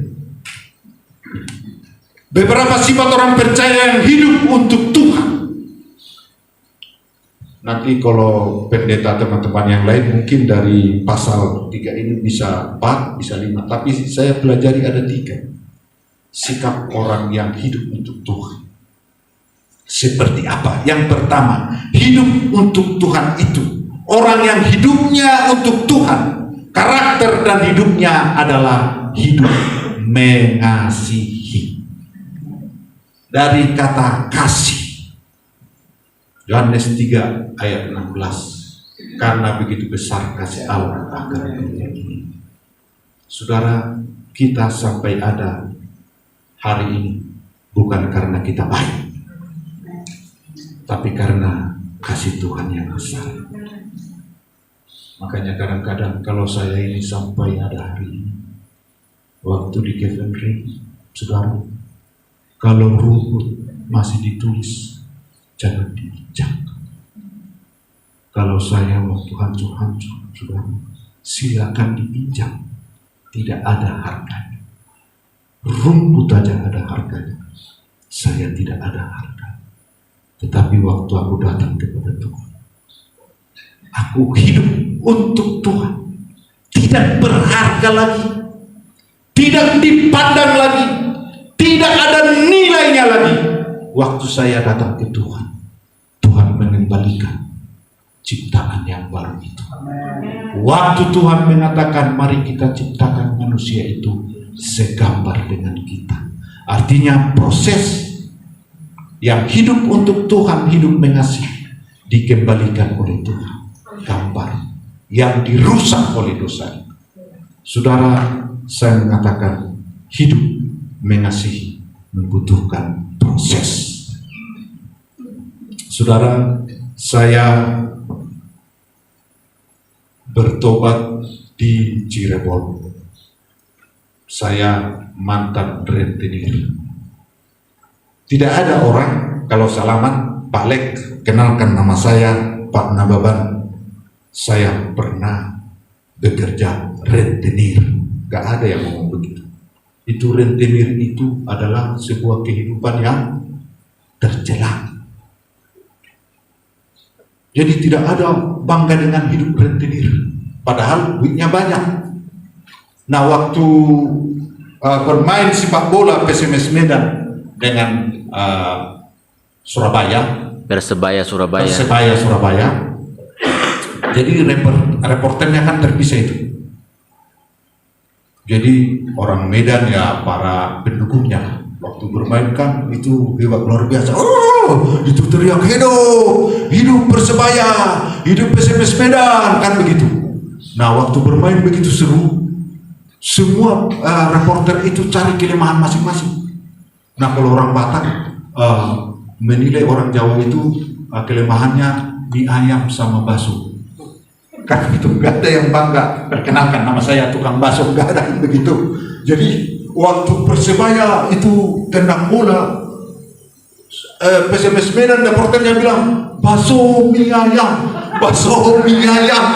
Beberapa sifat orang percaya yang hidup untuk Tuhan. Nanti kalau pendeta teman-teman yang lain mungkin dari pasal 3 ini bisa 4, bisa 5, tapi saya pelajari ada 3 sikap orang yang hidup untuk Tuhan. Seperti apa? Yang pertama, hidup untuk Tuhan itu orang yang hidupnya untuk Tuhan, karakter dan hidupnya adalah hidup mengasihi. Dari kata kasih, Yohanes 3 ayat 16, karena begitu besar kasih Allah akan dunia ini. Saudara, kita sampai ada hari ini bukan karena kita baik, tapi karena kasih Tuhan yang besar. Makanya kadang-kadang kalau saya ini sampai ada hari ini, waktu di Kevenri, saudara, kalau rumput masih ditulis, jangan diinjak. Kalau saya waktu hancur-hancur, saudara, silakan diinjak, tidak ada harganya. Rumput aja ada harganya, saya tidak ada harga. Tetapi waktu aku datang kepada Tuhan, aku hidup untuk Tuhan, tidak berharga lagi, tidak dipandang lagi, tidak ada nilainya lagi. Waktu saya datang ke Tuhan, Tuhan mengembalikan ciptaan yang baru itu. Waktu Tuhan mengatakan mari kita ciptakan manusia itu segambar dengan kita, artinya proses yang hidup untuk Tuhan, hidup mengasihi, dikembalikan oleh Tuhan. Gambar yang dirusak oleh dosa. Saudara, saya mengatakan hidup mengasihi membutuhkan proses. Saudara, saya bertobat di Cirebon. Saya mantan rentenir. Tidak ada orang kalau salaman, Pak Lek, kenalkan nama saya Pak Nababan. Saya pernah bekerja rentenir. Gak ada yang ngomong begitu. Itu rentenir itu adalah sebuah kehidupan yang tercela. Jadi tidak ada bangga dengan hidup rentenir. Padahal duitnya banyak. Nah, waktu bermain sepak bola PSMS Medan dengan Surabaya, Persebaya Surabaya. Jadi reporternya kan terpisah itu. Jadi orang Medan ya para pendukungnya waktu bermain kan itu hebat luar biasa. Oh, itu teriak hidup Persebaya, hidup PSMS Medan, kan begitu. Nah, waktu bermain begitu seru, semua reporter itu cari kelemahan masing-masing. Nah, kalau orang Batak menilai orang Jawa itu kelemahannya mie ayam sama bakso. Kan itu gak ada yang bangga. Perkenalkan nama saya tukang bakso, gak ada yang begitu. Jadi waktu Persebaya itu tendang bola, PSMS Medan reporternya bilang bakso mie ayam,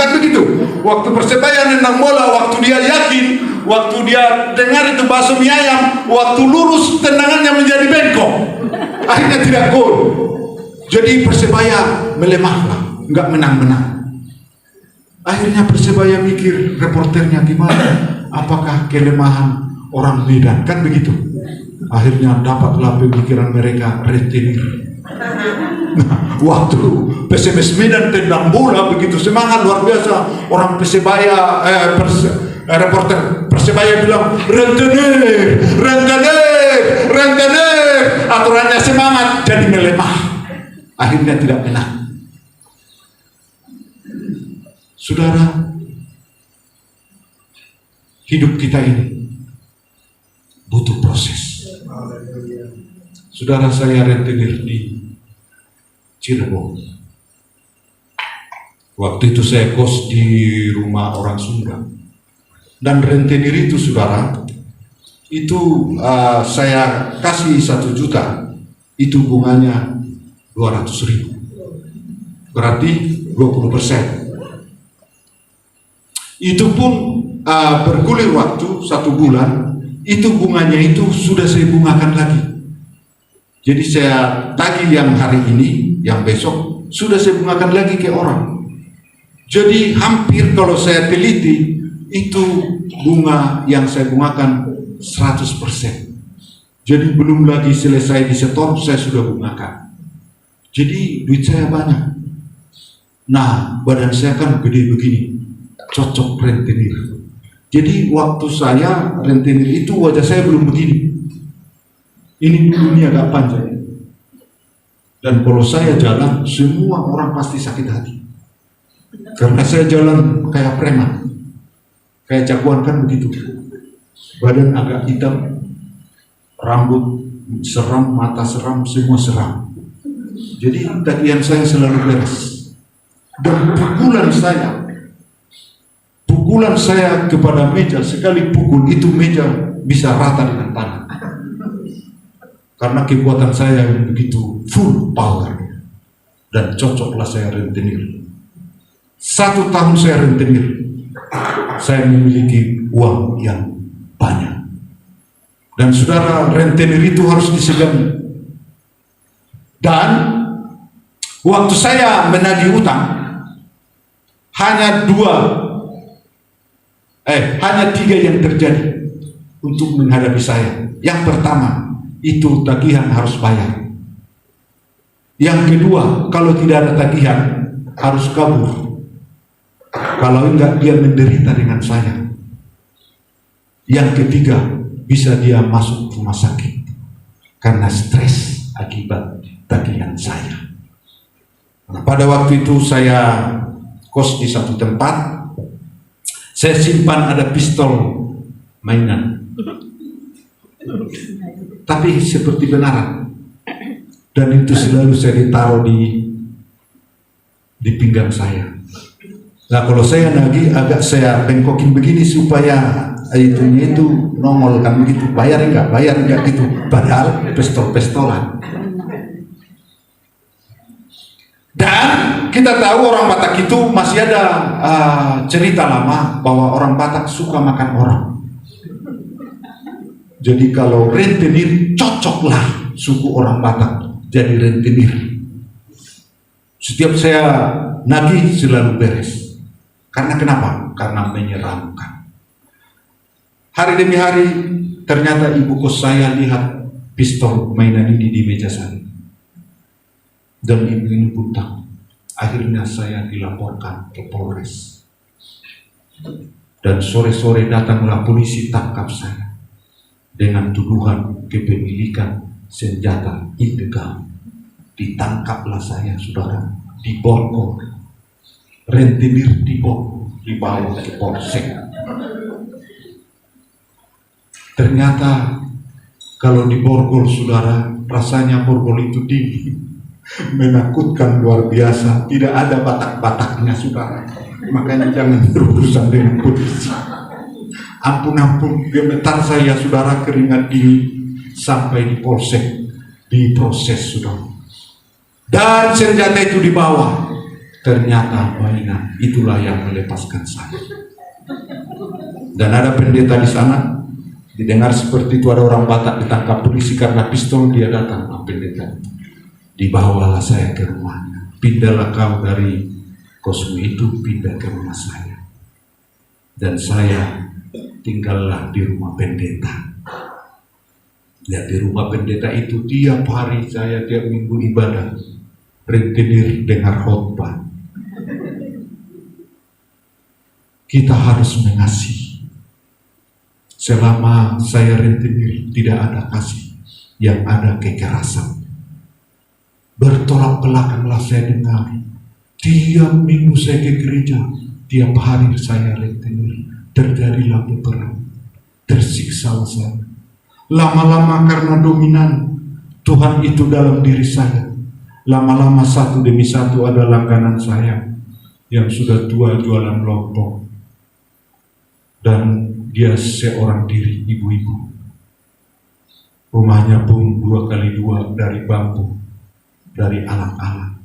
kan begitu. Waktu Persebaya nendang bola, waktu dia yakin, waktu dia dengar itu bakso mie ayam, waktu lurus tendangannya menjadi bengkok, akhirnya tidak gol. Jadi Persebaya melemah, nggak menang-menang. Akhirnya Persebaya mikir, reporternya gimana? Apakah kelemahan orang Medan? Kan begitu. Akhirnya dapatlah pemikiran mereka rentenir. Nah, waktu PSMS Medan tendang bola begitu semangat luar biasa. Orang Persebaya, reporter Persebaya bilang rentenir. Aturannya semangat, jadi melemah. Akhirnya tidak menang. Saudara, hidup kita ini butuh proses. Saudara, saya rentenir di Cirebon. Waktu itu saya kos di rumah orang Sunda. Dan rentenir itu, saudara, itu saya kasih 1 juta, itu bunganya 200.000. Berarti 20%. Itu pun bergulir waktu 1 bulan, itu bunganya itu sudah saya bungakan lagi. Jadi saya tagih yang hari ini, yang besok sudah saya bungakan lagi ke orang. Jadi hampir kalau saya teliti itu bunga yang saya bungakan 100%. Jadi belum lagi selesai disetor saya sudah bungakan. Jadi duit saya banyak. Nah, badan saya kan gede begini, cocok rentenir. Jadi waktu saya rentenir itu wajah saya belum begini. Ini dulu ini agak panjang. Dan kalau saya jalan, semua orang pasti sakit hati. Karena saya jalan kayak preman, kayak jagoan kan begitu. Badan agak hitam, rambut seram, mata seram, semua seram. Jadi tagihan saya selalu beres. Dan pukulan saya pukulan saya kepada meja, sekali pukul itu meja bisa rata dengan tanah. Karena kekuatan saya yang begitu full power. Dan cocoklah saya rentenir. 1 tahun saya rentenir. Saya memiliki uang yang banyak. Dan saudara, rentenir itu harus disegani. Dan waktu saya menagih utang, hanya 3 yang terjadi untuk menghadapi saya. Yang pertama, itu tagihan harus bayar. Yang kedua, kalau tidak ada tagihan, harus kabur. Kalau enggak, dia menderita dengan saya. Yang ketiga, bisa dia masuk rumah sakit karena stres akibat tagihan saya. Nah, pada waktu itu saya kos di satu tempat, saya simpan ada pistol mainan, tapi seperti benaran, dan itu selalu saya ditaruh di pinggang saya. Nah, kalau saya nagih agak saya bengkokin begini supaya itu nongol kan begitu, bayar enggak gitu, padahal pistol-pistolan. Dan kita tahu orang Batak itu masih ada cerita lama bahwa orang Batak suka makan orang. Jadi kalau rentenir, cocoklah suku orang Batak jadi rentenir. Setiap saya nagih selalu beres. Karena kenapa? Karena menyeramkan. Hari demi hari ternyata ibu kos saya lihat pistol mainan ini di meja saya. Dan ibu ini pun tahu. Akhirnya saya dilaporkan ke Polres. Dan sore-sore datanglah polisi tangkap saya dengan tuduhan kepemilikan senjata ilegal. Ditangkaplah saya, saudara, di Borgol. Rentenir di Borgol, dibawa ke Polsek. Ternyata kalau di Borgol, saudara, rasanya Borgol itu tinggi, menakutkan luar biasa, tidak ada Batak-Bataknya, saudara. Makanya jangan berurusan dengan polisi. Ampun, gemetar saya, saudara, keringat dingin sampai di Polsek, diproses, saudara. Dan senjata itu dibawa. Ternyata mainan itulah yang melepaskan saya. Dan ada pendeta di sana, didengar seperti itu ada orang Batak ditangkap polisi karena pistol, dia datang ke pendeta. Dibawalah saya ke rumahnya. Pindahlah kau dari kosmu itu, pindah ke rumah saya. Dan saya tinggallah di rumah pendeta. Ya, di rumah pendeta itu tiap hari saya tiap minggu ibadah, rentenir dengar khotbah. Kita harus mengasihi. Selama saya rentenir tidak ada kasih, yang ada kekerasan. Bertolak belakanglah saya dengar. Tiap minggu saya ke gereja, tiap hari saya rentenir. Terjadilah peperangan, tersiksa saya. Lama-lama karena dominan Tuhan itu dalam diri saya, lama-lama satu demi satu ada langganan saya yang sudah tua jualan lontong. Dan dia seorang diri, ibu-ibu. Rumahnya pun 2x2 dari bambu, dari anak-anak.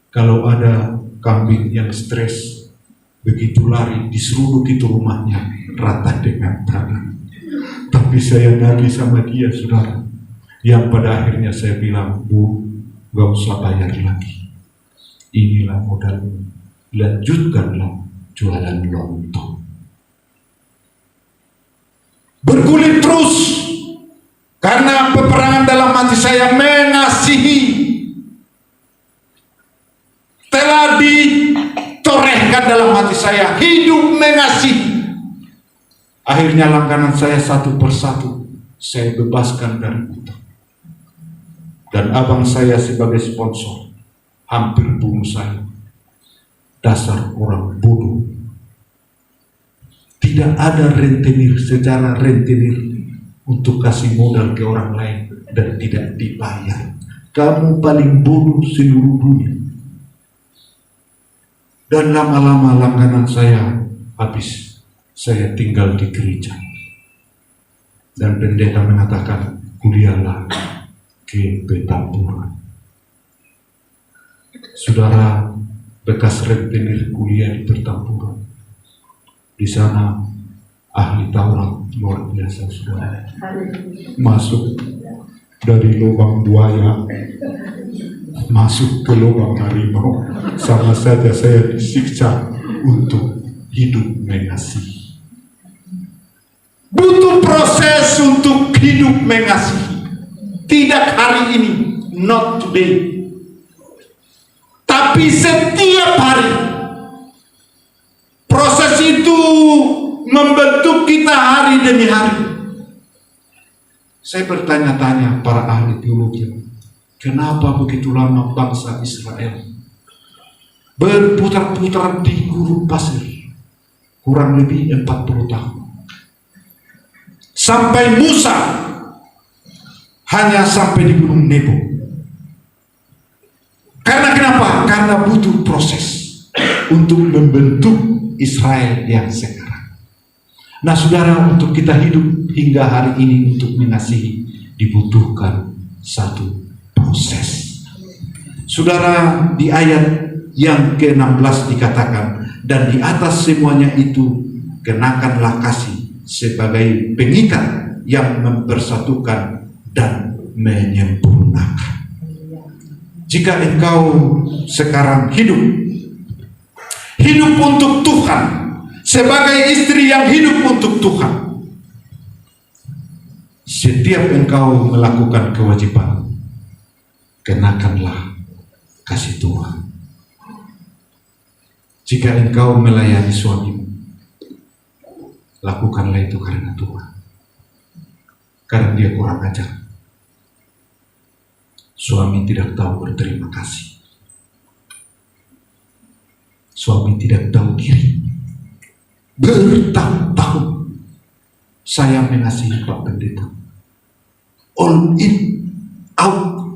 Kalau ada kambing yang stres, begitu lari, diseruduk itu rumahnya, rata dengan tanah. Tapi saya nagih sama dia, saudara. Yang pada akhirnya saya bilang, Bu, gak usah bayar lagi. Inilah modalmu. Lanjutkanlah jualan lontong. Bergulir terus. Karena peperangan dalam hati saya mengasihi. Telah ditorehkan dalam hati saya. Hidup mengasihi. Akhirnya langganan saya satu persatu saya bebaskan dari utang. Dan abang saya sebagai sponsor hampir bunuh saya. Dasar orang bodoh. Tidak ada rentenir secara rentenir untuk kasih modal ke orang lain dan tidak dibayar. Kamu paling bodoh seluruh dunia. Dan lama-lama langganan saya habis saya tinggal di gereja. Dan pendeta mengatakan, kuliahlah ke Petamburan. Saudara, bekas rentenir kuliah di Petamburan. Di sana ahli Taurat luar biasa, saudara. Masuk dari lubang buaya, masuk ke lubang harimau, sama saja saya disiksa untuk hidup mengasihi. Butuh proses untuk hidup mengasihi. Tidak hari ini, not today. Tapi setiap hari. Proses itu membentuk kita hari demi hari. Saya bertanya-tanya para ahli teologi, kenapa begitu lama bangsa Israel berputar-putar di gurun pasir? Kurang lebih 40 tahun. Sampai Musa hanya sampai di Gunung Nebo. Karena kenapa? Karena butuh proses untuk membentuk Israel yang sekarang. Nah saudara, untuk kita hidup hingga hari ini untuk mengasihi dibutuhkan satu proses. Saudara, di ayat yang ke-16 dikatakan, dan di atas semuanya itu kenakanlah kasih sebagai pengikat yang mempersatukan dan menyempurnakan. Jika engkau sekarang hidup untuk Tuhan, sebagai istri yang hidup untuk Tuhan, setiap engkau melakukan kewajiban, kenakanlah kasih Tuhan. Jika engkau melayani suamimu, lakukanlah itu karena Tuhan. Karena dia kurang ajar. Suami tidak tahu berterima kasih. Suami tidak tahu diri. Bertahun-tahun saya mengasihi Pak Pendeta. All in, out.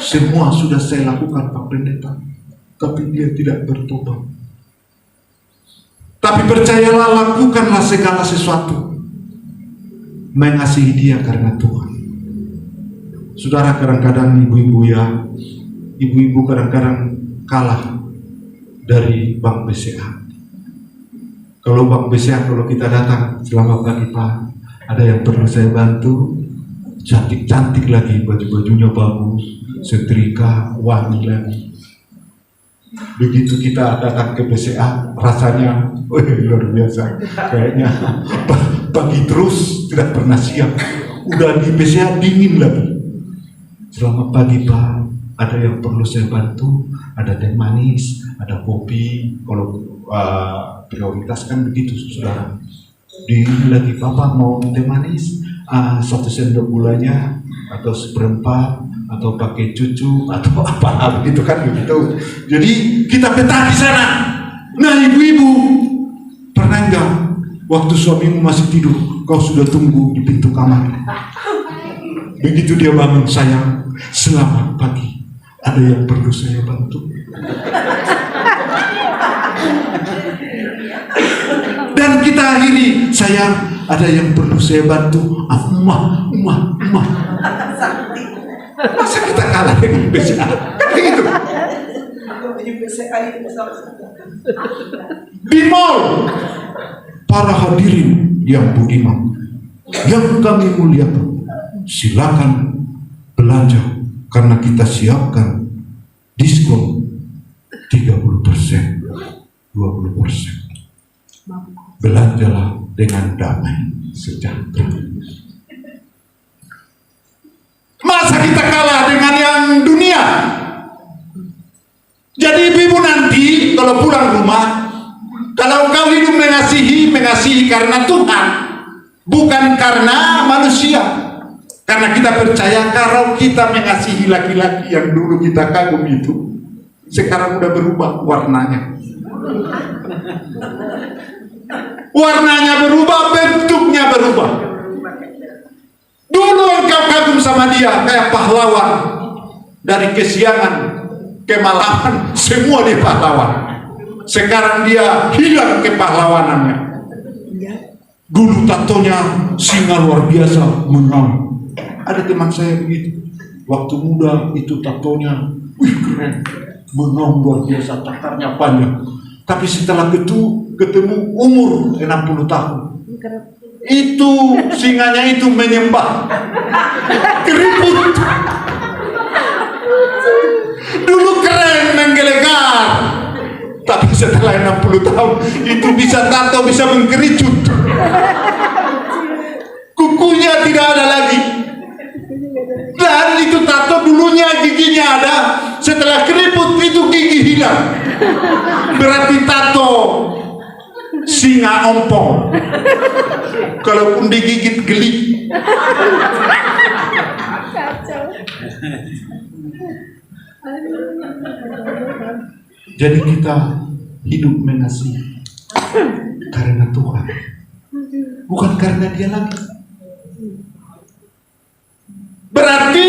Semua sudah saya lakukan Pak Pendeta. Tapi dia tidak bertobat. Tapi percayalah, lakukanlah segala sesuatu. Mengasihi dia karena Tuhan. Saudara, kadang-kadang ibu-ibu kadang-kadang kalah dari Bank BCA. Kalau Bank BCA, kalau kita datang, selamat pagi Pak, ada yang perlu saya bantu, cantik-cantik lagi, baju-bajunya bagus, setrika, wangi lagi. Begitu kita datang ke BCA, rasanya luar biasa. Kayaknya pagi terus, tidak pernah siap. Udah di BCA dingin lagi. Selamat pagi Pak, ada yang perlu saya bantu, ada teh manis, ada kopi. Kalau prioritas kan begitu saudara. Dingin lagi, Bapak mau teh manis, 1 sendok gulanya, atau seperempat, atau pakai cucu, atau apa begitu kan begitu. Jadi kita peta di sana. Nah ibu-ibu, pernah enggak waktu suamimu masih tidur, kau sudah tunggu di pintu kamar? Begitu dia bangun, sayang, selamat pagi, ada yang perlu saya bantu? Dan kita akhiri, sayang, ada yang perlu saya bantu? Emak. Masa kita kalah dengan BCA? Kan begitu. Di mall, para hadirin yang budiman, yang kami muliakan, silakan belanja karena kita siapkan diskon 30%, 20%. Belanjalah dengan damai sejahtera. Masa kita kalah dengan yang dunia? Jadi ibu-ibu nanti kalau pulang rumah, kalau kau hidup mengasihi karena Tuhan, bukan karena manusia. Karena kita percaya kalau kita mengasihi laki-laki yang dulu kita kagum itu, sekarang udah berubah warnanya. Warnanya berubah, bentuknya berubah. Dulu engkau kagum sama dia kayak pahlawan, dari kesiangan, kemalaman, semua dia pahlawan. sekarang dia hilang kepahlawanannya. Dulu tatonya singa luar biasa, menang. Ada teman saya begitu, waktu muda itu tatonya, wih keren, menang luar biasa, takarnya panjang. Tapi setelah ketemu umur 60 tahun, itu singanya itu menyembah keriput. Dulu keren menggelegar, tapi setelah 60 tahun itu bisa tato, bisa mengkericut. Kukunya tidak ada lagi. Dan itu tato dulunya giginya ada, setelah keriput itu gigi hilang. Berarti tato singa ompong, kalaupun digigit geli. Jadi kita hidup mengasihi karena Tuhan, bukan karena dia lagi. Berarti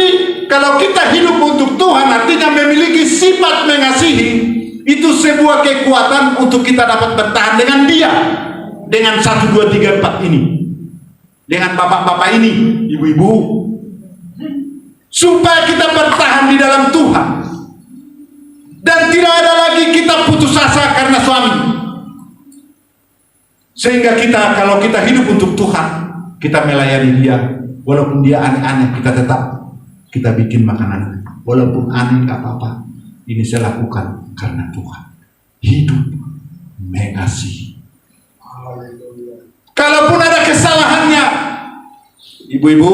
kalau kita hidup untuk Tuhan, artinya memiliki sifat mengasihi, itu sebuah kekuatan untuk kita dapat bertahan dengan dia, dengan 1, 2, 3, 4 ini, dengan bapak-bapak ini, ibu-ibu, supaya kita bertahan di dalam Tuhan. Dan tidak ada lagi kita putus asa karena suami. Sehingga kalau kita hidup untuk Tuhan, kita melayani dia. Walaupun dia aneh-aneh, kita bikin makanan. Walaupun aneh gak apa-apa, ini saya lakukan karena Tuhan. Hidup mengasihi. Kalaupun ada kesalahannya, ibu-ibu,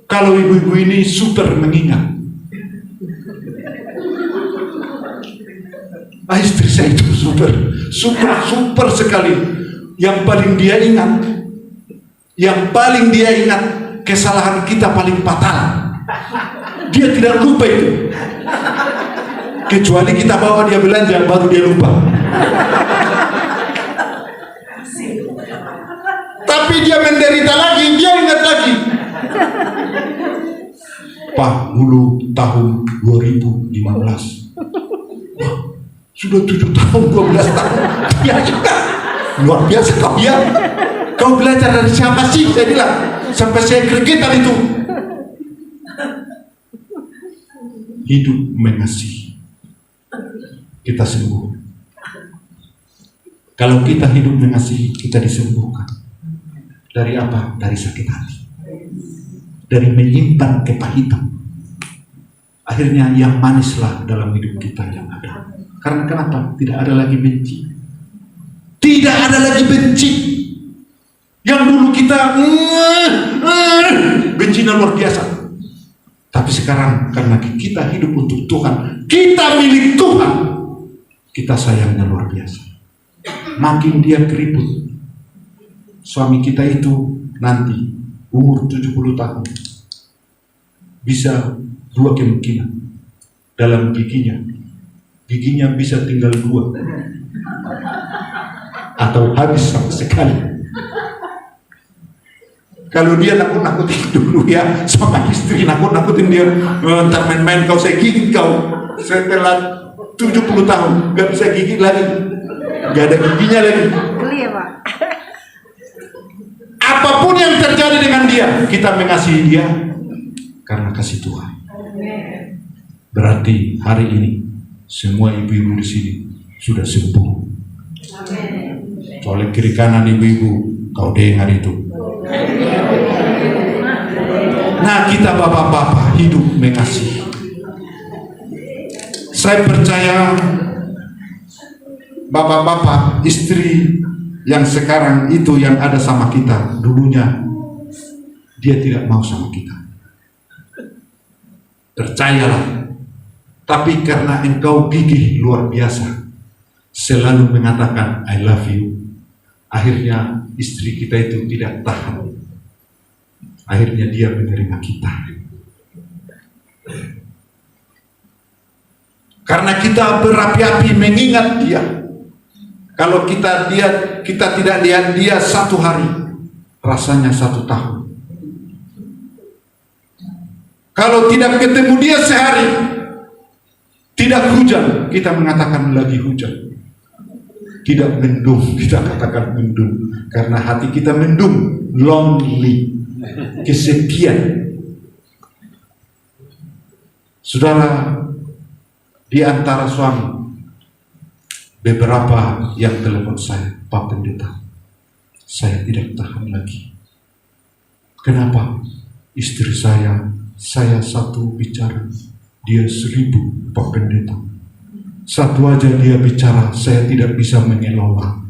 kalau ibu-ibu ini super mengingat, istri saya itu super sekali. Yang paling dia ingat kesalahan kita paling fatal. Dia tidak lupa itu, kecuali kita bawa dia belanja, baru dia lupa. Tapi dia menderita lagi, dia ingat lagi. Pak, dulu tahun 2015, sudah 7 tahun, 12 tahun. Dia juga luar biasa kau ya. Kau belajar dari siapa sih? Saya bilang, sampai saya gregetan itu. Hidup mengasihi, kita sembuh. Kalau kita hidup mengasihi, kita disembuhkan. Dari apa? Dari sakit hati, dari menyimpan kepahitan. Akhirnya yang manislah dalam hidup kita yang ada. Karena kenapa? Tidak ada lagi benci. Tidak ada lagi benci. Yang dulu kita bencinya luar biasa. Tapi sekarang karena kita hidup untuk Tuhan, kita milik Tuhan, kita sayangnya luar biasa. Makin dia keriput, suami kita itu nanti umur 70 tahun, bisa 2 kemungkinan. Dalam giginya bisa tinggal 2 atau habis sama sekali. Kalau dia nakut-nakutin dulu ya sama istri, nakut-nakutin dia, ntar main-main kau, saya gigit kau. Setelah 70 tahun gak bisa gigit lagi, gak ada giginya lagi. Apapun yang terjadi dengan dia, kita mengasihi dia karena kasih Tuhan. Berarti hari ini semua ibu-ibu di sini sudah sembuh. Oleh kiri kanan ibu-ibu, kau dengar itu. Nah, kita bapak-bapak hidup mengasihi. Saya percaya bapak-bapak, istri yang sekarang itu yang ada sama kita, dulunya dia tidak mau sama kita. Percayalah. Tapi karena engkau gigih luar biasa, selalu mengatakan I love you, akhirnya istri kita itu tidak tahan. Akhirnya dia menerima kita. Karena kita berapi-api mengingat dia. Kalau kita tidak lihat dia 1 hari, rasanya 1 tahun. Kalau tidak ketemu dia sehari, tidak hujan, kita mengatakan lagi hujan. tidak mendung, kita katakan mendung, karena hati kita mendung, lonely, kesepian. Saudara, di antara suami, beberapa yang telepon saya, Pak Pendeta, saya tidak tahan lagi. Kenapa? Istri saya satu bicara, dia 1000, Pak Pendeta. Satu aja dia bicara, saya tidak bisa mengelola.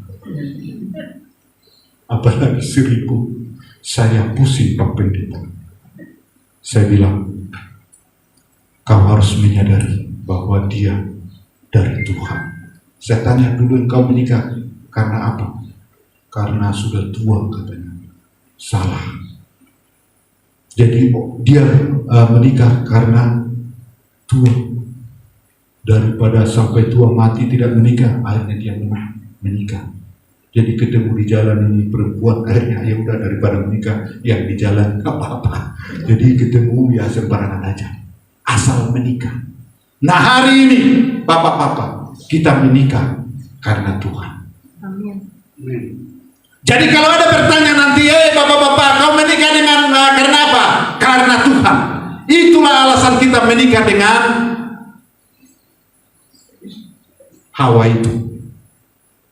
Apalagi 1000, saya pusing, Pak Pendeta. Saya bilang, kau harus menyadari bahwa dia dari Tuhan. Saya tanya dulu, engkau menikah karena apa? Karena sudah tua, katanya. Salah. Jadi dia menikah karena tua. Daripada sampai tua mati tidak menikah, akhirnya dia menikah. Jadi ketemu di jalan ini perempuan, akhirnya ya udah daripada menikah yang di jalan apa-apa. Jadi ketemu ya sembarangan aja. Asal menikah. Nah hari ini bapak-bapak kita menikah karena Tuhan. Amin. Jadi kalau ada pertanyaan nanti, bapak-bapak kau menikah dengan karena apa? Karena Tuhan. Itulah alasan kita menikah dengan Hawa itu,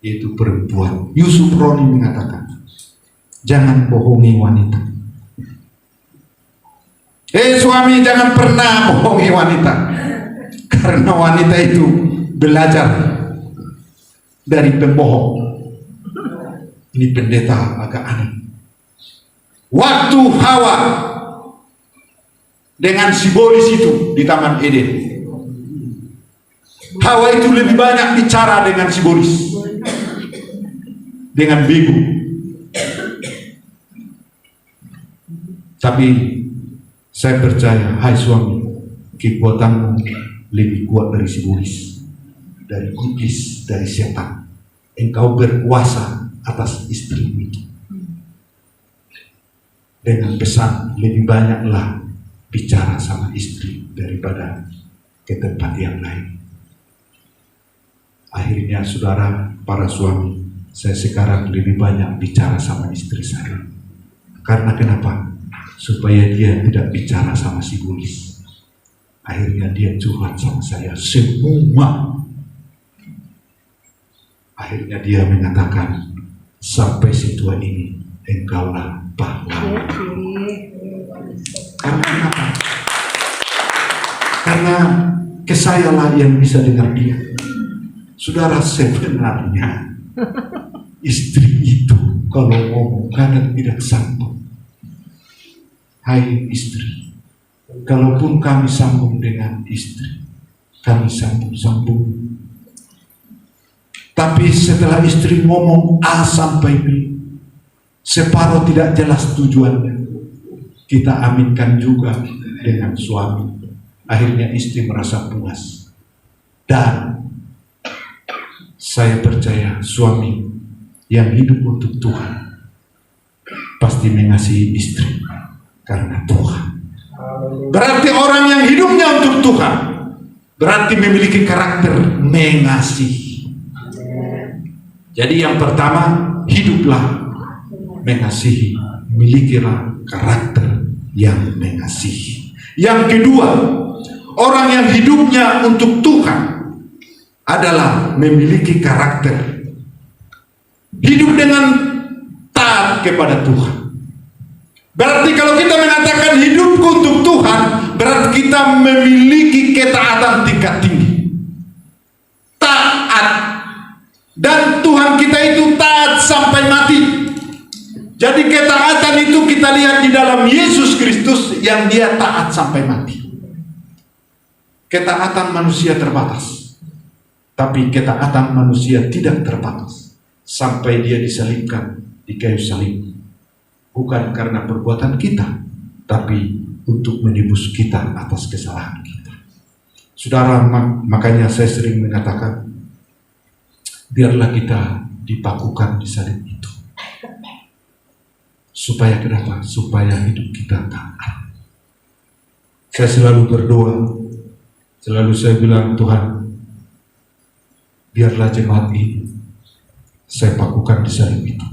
yaitu perempuan. Yusuf Roni mengatakan, jangan bohongi wanita. Suami jangan pernah bohongi wanita, karena wanita itu belajar dari pembohong. Ini pendeta agak aneh. Waktu Hawa dengan sibolis itu di Taman Eden, Hawa itu lebih banyak bicara dengan sibolis, dengan bego. Tapi saya percaya, hai suami, kekuatanmu lebih kuat dari sibolis, dari iblis, dari setan. Engkau berkuasa atas istrimu itu. Dengan pesan, lebih banyaklah bicara sama istri daripada ke tempat yang lain. Akhirnya saudara, para suami, saya sekarang lebih banyak bicara sama istri saya. Karena kenapa? Supaya dia tidak bicara sama sibolis. Akhirnya dia curhat sama saya semua. Akhirnya dia mengatakan, sampai situa ini engkaulah pahlawan. Karena kenapa? Karena kesayalah yang bisa dengar dia. Saudara, sebenarnya istri itu kalau ngomong kadang tidak sambung. Hai istri, kalaupun kami sambung dengan istri, kami sambung. Tapi setelah istri ngomong A sampai B, separuh tidak jelas tujuannya, kita aminkan juga dengan suami. Akhirnya istri merasa puas. Dan saya percaya suami yang hidup untuk Tuhan pasti mengasihi istri karena Tuhan. Berarti orang yang hidupnya untuk Tuhan berarti memiliki karakter mengasihi. Jadi yang pertama, hiduplah mengasihi, milikilah karakter yang mengasihi. Yang kedua, orang yang hidupnya untuk Tuhan adalah memiliki karakter hidup dengan taat kepada Tuhan. Berarti kalau kita mengatakan hidupku untuk Tuhan, berarti kita memiliki ketaatan tingkat tinggi. Taat. Dan Tuhan kita itu taat sampai mati. Jadi ketaatan itu kita lihat di dalam Yesus Kristus yang dia taat sampai mati. Ketaatan manusia terbatas, tapi ketaatan manusia tidak terbatas sampai dia disalibkan di kayu salib. Bukan karena perbuatan kita, tapi untuk menebus kita atas kesalahan kita. Saudara, makanya saya sering mengatakan, biarlah kita dipakukan di salib itu. Supaya kenapa? Supaya hidup kita taat. Saya selalu berdoa, selalu saya bilang, Tuhan, biarlah jemaat ini saya pakukan di salib itu.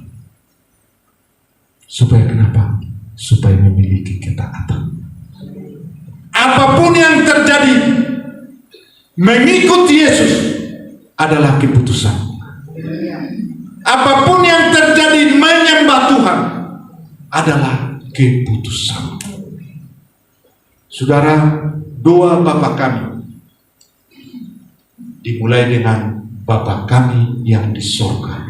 Supaya kenapa? Supaya memiliki ketaatan. Apapun yang terjadi, mengikut Yesus adalah keputusan. Apapun yang terjadi, menyembah Tuhan adalah keputusan. Saudara, doa Bapa kami dimulai dengan Bapa kami yang di sorga,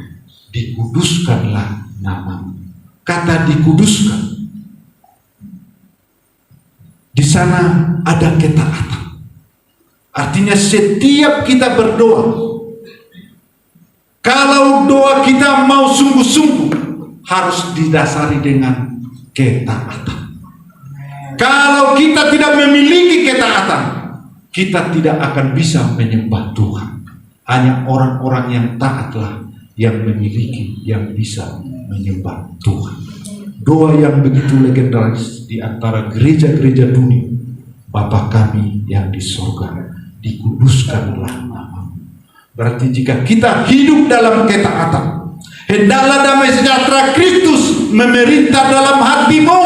dikuduskanlah namamu. Kata dikuduskan, di sana ada ketaatan. Artinya setiap kita berdoa, kalau doa kita mau sungguh-sungguh, harus didasari dengan ketaatan. Kalau kita tidak memiliki ketaatan, kita tidak akan bisa menyembah Tuhan. Hanya orang-orang yang taatlah yang memiliki, yang bisa menyembah Tuhan. Doa yang begitu legendaris di antara gereja-gereja dunia, Bapa kami yang di sorga, dikuduskanlah namamu. Berarti jika kita hidup dalam ketaatan, hendaklah damai sejahtera Kristus memerintah dalam hatimu.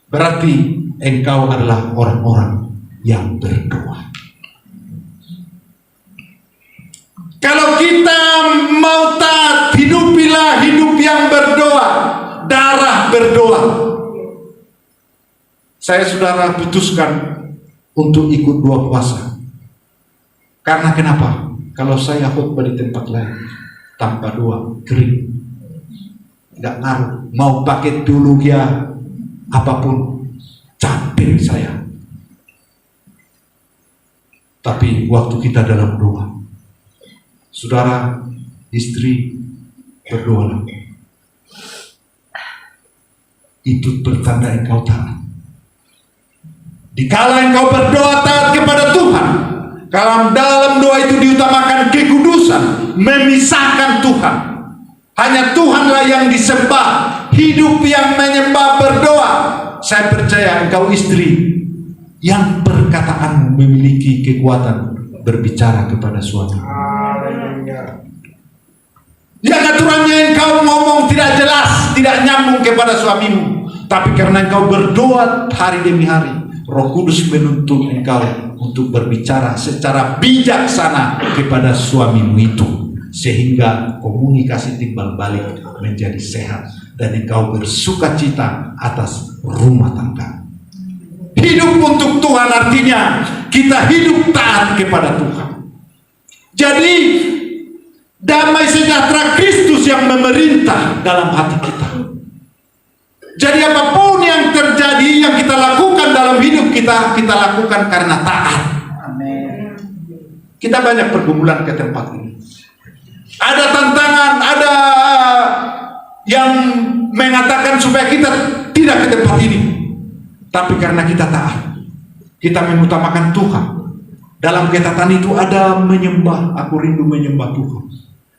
Berarti engkau adalah orang-orang yang berdoa. Kalau kita mau taat, hidupilah hidup yang berdoa, darah berdoa. Saya saudara putuskan untuk ikut doa puasa. Karena kenapa? Kalau saya khotbah di tempat lain tanpa doa, kering, nggak ngaruh. Mau pakai teologi apapun, capek saya. Tapi waktu kita dalam doa, saudara, istri, berdoalah. Itu pertanda engkau taat. Dikala engkau berdoa taat kepada Tuhan, kalau dalam doa itu diutamakan kekudusan, memisahkan Tuhan. Hanya Tuhanlah yang disembah, hidup yang menyembah berdoa. Saya percaya engkau istri yang perkataanmu memiliki kekuatan berbicara kepada suami. Yang aturannya engkau ngomong tidak jelas, tidak nyambung kepada suamimu, tapi karena engkau berdoa hari demi hari, Roh Kudus menuntun engkau untuk berbicara secara bijaksana kepada suamimu itu, sehingga komunikasi timbal balik menjadi sehat dan engkau bersukacita atas rumah tangga. Hidup untuk Tuhan artinya kita hidup taat kepada Tuhan. Jadi damai sejahtera Kristus yang memerintah dalam hati kita. Jadi apapun yang terjadi, yang kita lakukan dalam hidup kita, kita lakukan karena taat. Amin. Kita banyak pergumulan ke tempat ini. Ada tantangan, ada yang mengatakan supaya kita tidak ke tempat ini. Tapi karena kita taat, kita mengutamakan Tuhan. Dalam ketaatan itu ada menyembah, aku rindu menyembah Tuhan.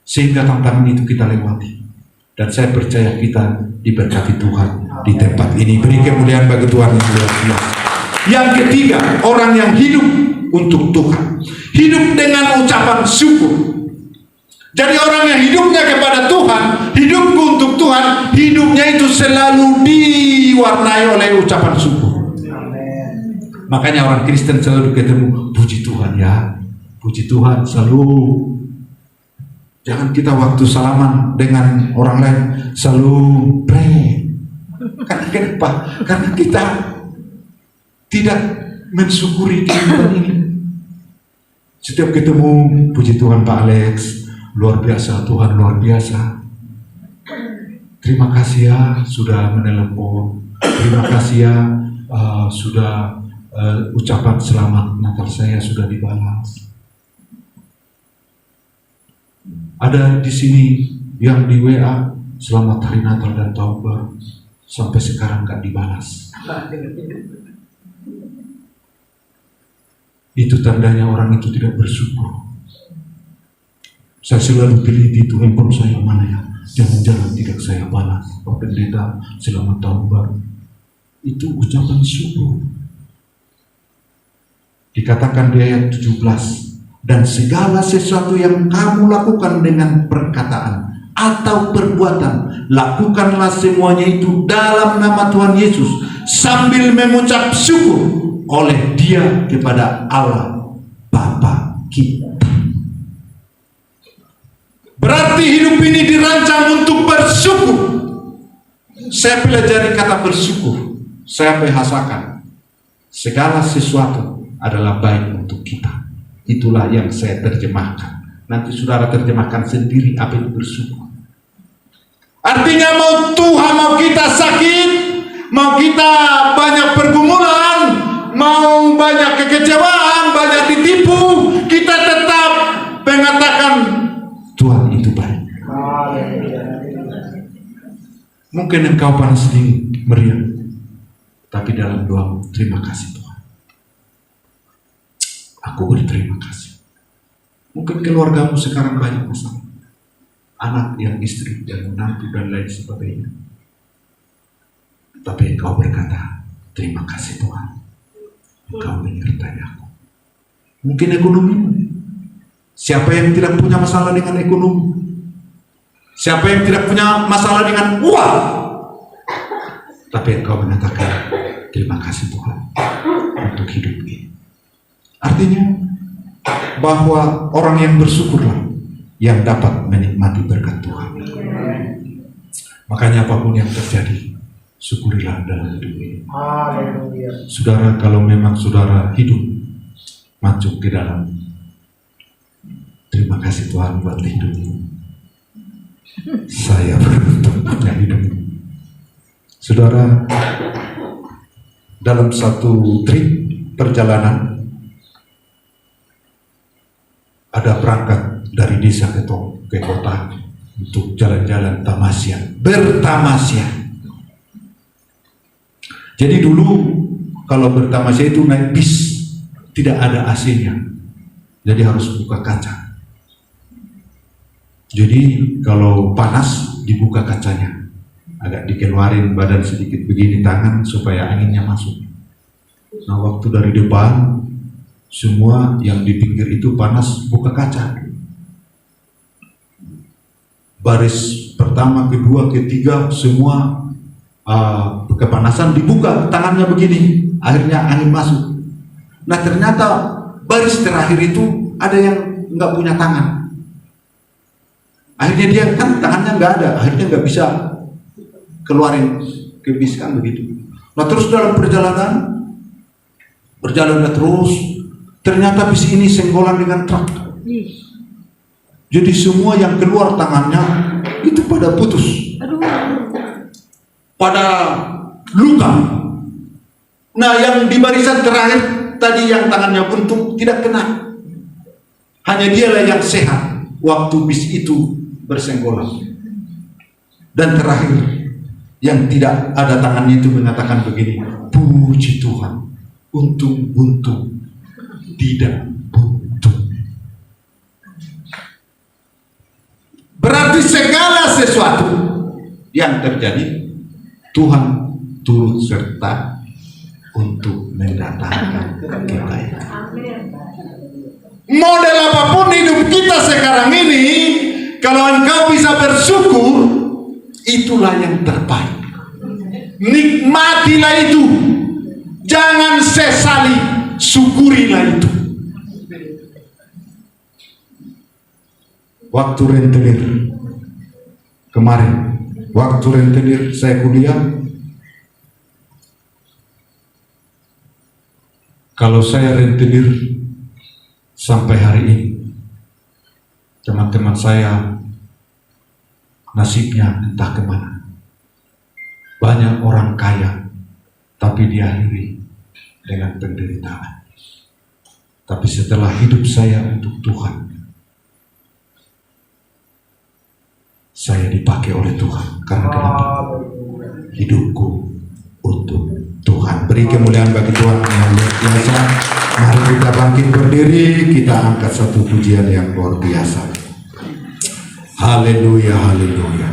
Sehingga tantangan itu kita lewati. Dan saya percaya kita diberkati Tuhan di tempat ini. Beri kemuliaan bagi Tuhan yang luar biasa. Yang ketiga, orang yang hidup untuk Tuhan, hidup dengan ucapan syukur. Jadi orang yang hidupnya kepada Tuhan, hidupku untuk Tuhan, hidupnya itu selalu diwarnai oleh ucapan syukur. Amen. Makanya orang Kristen selalu ketemu, puji Tuhan ya, puji Tuhan selalu. Jangan kita waktu salaman dengan orang lain selalu pray. Karena kenapa? Karena kita tidak mensyukuri kehidupan ini. Setiap ketemu, puji Tuhan Pak Alex, luar biasa, Tuhan luar biasa. Terima kasih ya sudah menelepon. Terima kasih ya sudah ucapan selamat Natal saya sudah dibalas. Ada di sini yang di WA selamat hari Natal dan Tahun Baru sampai sekarang nggak dibalas. Itu tandanya orang itu tidak bersyukur. Saya selalu teliti itu handphone saya mana ya, jangan-jangan tidak saya balas. Pak Pendeta selamat Tahun Baru. Itu ucapan syukur. Dikatakan di ayat 17, Dan segala sesuatu yang kamu lakukan dengan perkataan atau perbuatan, lakukanlah semuanya itu dalam nama Tuhan Yesus sambil mengucap syukur oleh Dia kepada Allah Bapa kita. Berarti hidup ini dirancang untuk bersyukur. Saya pelajari kata bersyukur, saya bahasakan segala sesuatu adalah baik untuk kita. Itulah yang saya terjemahkan. Nanti saudara terjemahkan sendiri apa itu bersyukur. Artinya mau Tuhan, mau kita sakit, mau kita banyak pergumulan, mau banyak kekecewaan, banyak ditipu, kita tetap mengatakan Tuhan itu baik. Mungkin engkau panas dingin, meriah, tapi dalam doa terima kasih Tuhan. Aku berterima kasih. Mungkin keluargamu sekarang banyak masalah, anak yang istri dan menantu dan lain sebagainya, tapi engkau berkata terima kasih Tuhan, engkau menyertai aku. Mungkin ekonomi, siapa yang tidak punya masalah dengan ekonomi? Siapa yang tidak punya masalah dengan uang? Tapi engkau mengatakan terima kasih Tuhan untuk hidup ini. Artinya bahwa orang yang bersyukurlah yang dapat menikmati berkat Tuhan. Makanya apapun yang terjadi, syukurilah dalam hidup ini. Saudara, kalau memang saudara hidup masuk ke dalam terima kasih Tuhan buat hidupmu, saya beruntung punya hidup. Saudara, dalam satu trip perjalanan ada berangkat dari desa ke kota untuk jalan-jalan tamasya, bertamasya. Jadi dulu kalau bertamasya itu naik bis, tidak ada AC-nya, jadi harus buka kaca. Jadi kalau panas dibuka kacanya, agak dikeluarin badan sedikit begini tangan supaya anginnya masuk. Nah waktu dari depan semua yang di pinggir itu panas, buka kaca. Baris pertama, kedua, ketiga semua kepanasan, dibuka tangannya begini, akhirnya angin masuk. Nah ternyata baris terakhir itu ada yang nggak punya tangan. Akhirnya dia kan tangannya nggak ada, akhirnya nggak bisa keluarin ke bis kan begitu. Nah terus dalam perjalanan terus, ternyata bis ini senggolan dengan truk. Jadi semua yang keluar tangannya itu pada putus, pada luka. Nah yang di barisan terakhir tadi yang tangannya buntung tidak kena, hanya dialah yang sehat waktu bis itu bersenggolan. Dan terakhir yang tidak ada tangannya itu mengatakan begini, puji Tuhan, untung buntung tidak buntung. Berarti segala sesuatu yang terjadi Tuhan turut serta untuk mendatangkan kebaikan. Model apapun hidup kita sekarang ini, kalau engkau bisa bersyukur, itulah yang terbaik. Nikmatilah itu, jangan sesali, syukurilah itu. Waktu rentenir kemarin, waktu rentenir saya kuliah, kalau saya rentenir sampai hari ini, teman-teman saya nasibnya entah kemana. Banyak orang kaya, tapi diakhiri dengan penderitaan. Tapi setelah hidup saya untuk Tuhan, saya dipakai oleh Tuhan. Karena kenapa? Hidupku untuk Tuhan. Beri kemuliaan bagi Tuhan yang luar biasa. Mari kita bangkit berdiri, kita angkat satu pujian yang luar biasa. Haleluya, haleluya.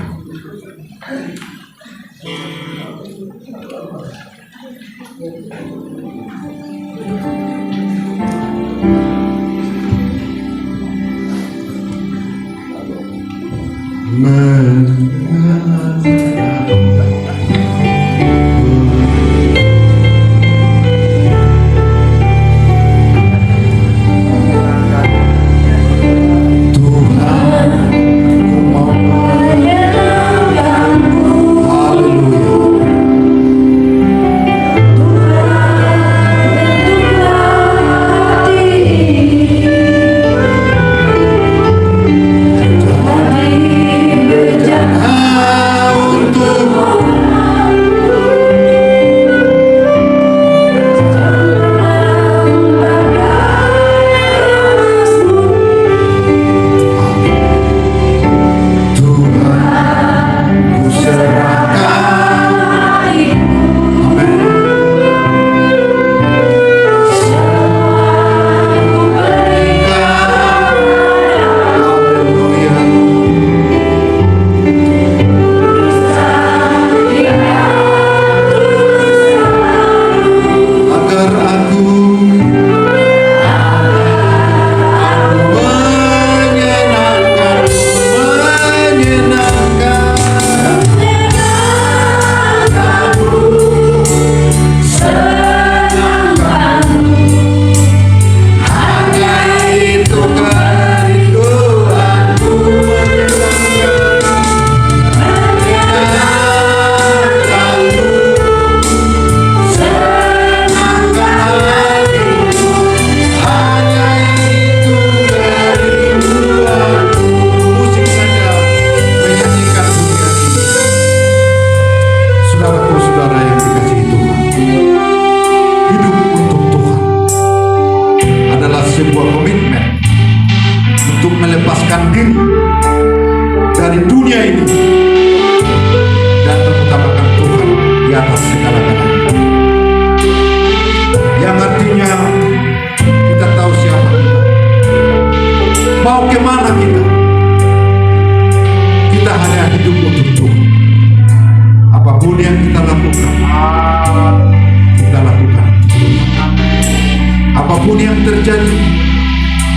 terjadi,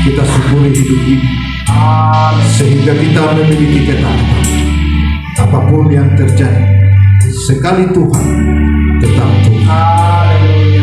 kita syukuri hidup ini, sehingga kita memiliki ketaatan. Apapun yang terjadi, sekali Tuhan, tetap Tuhan.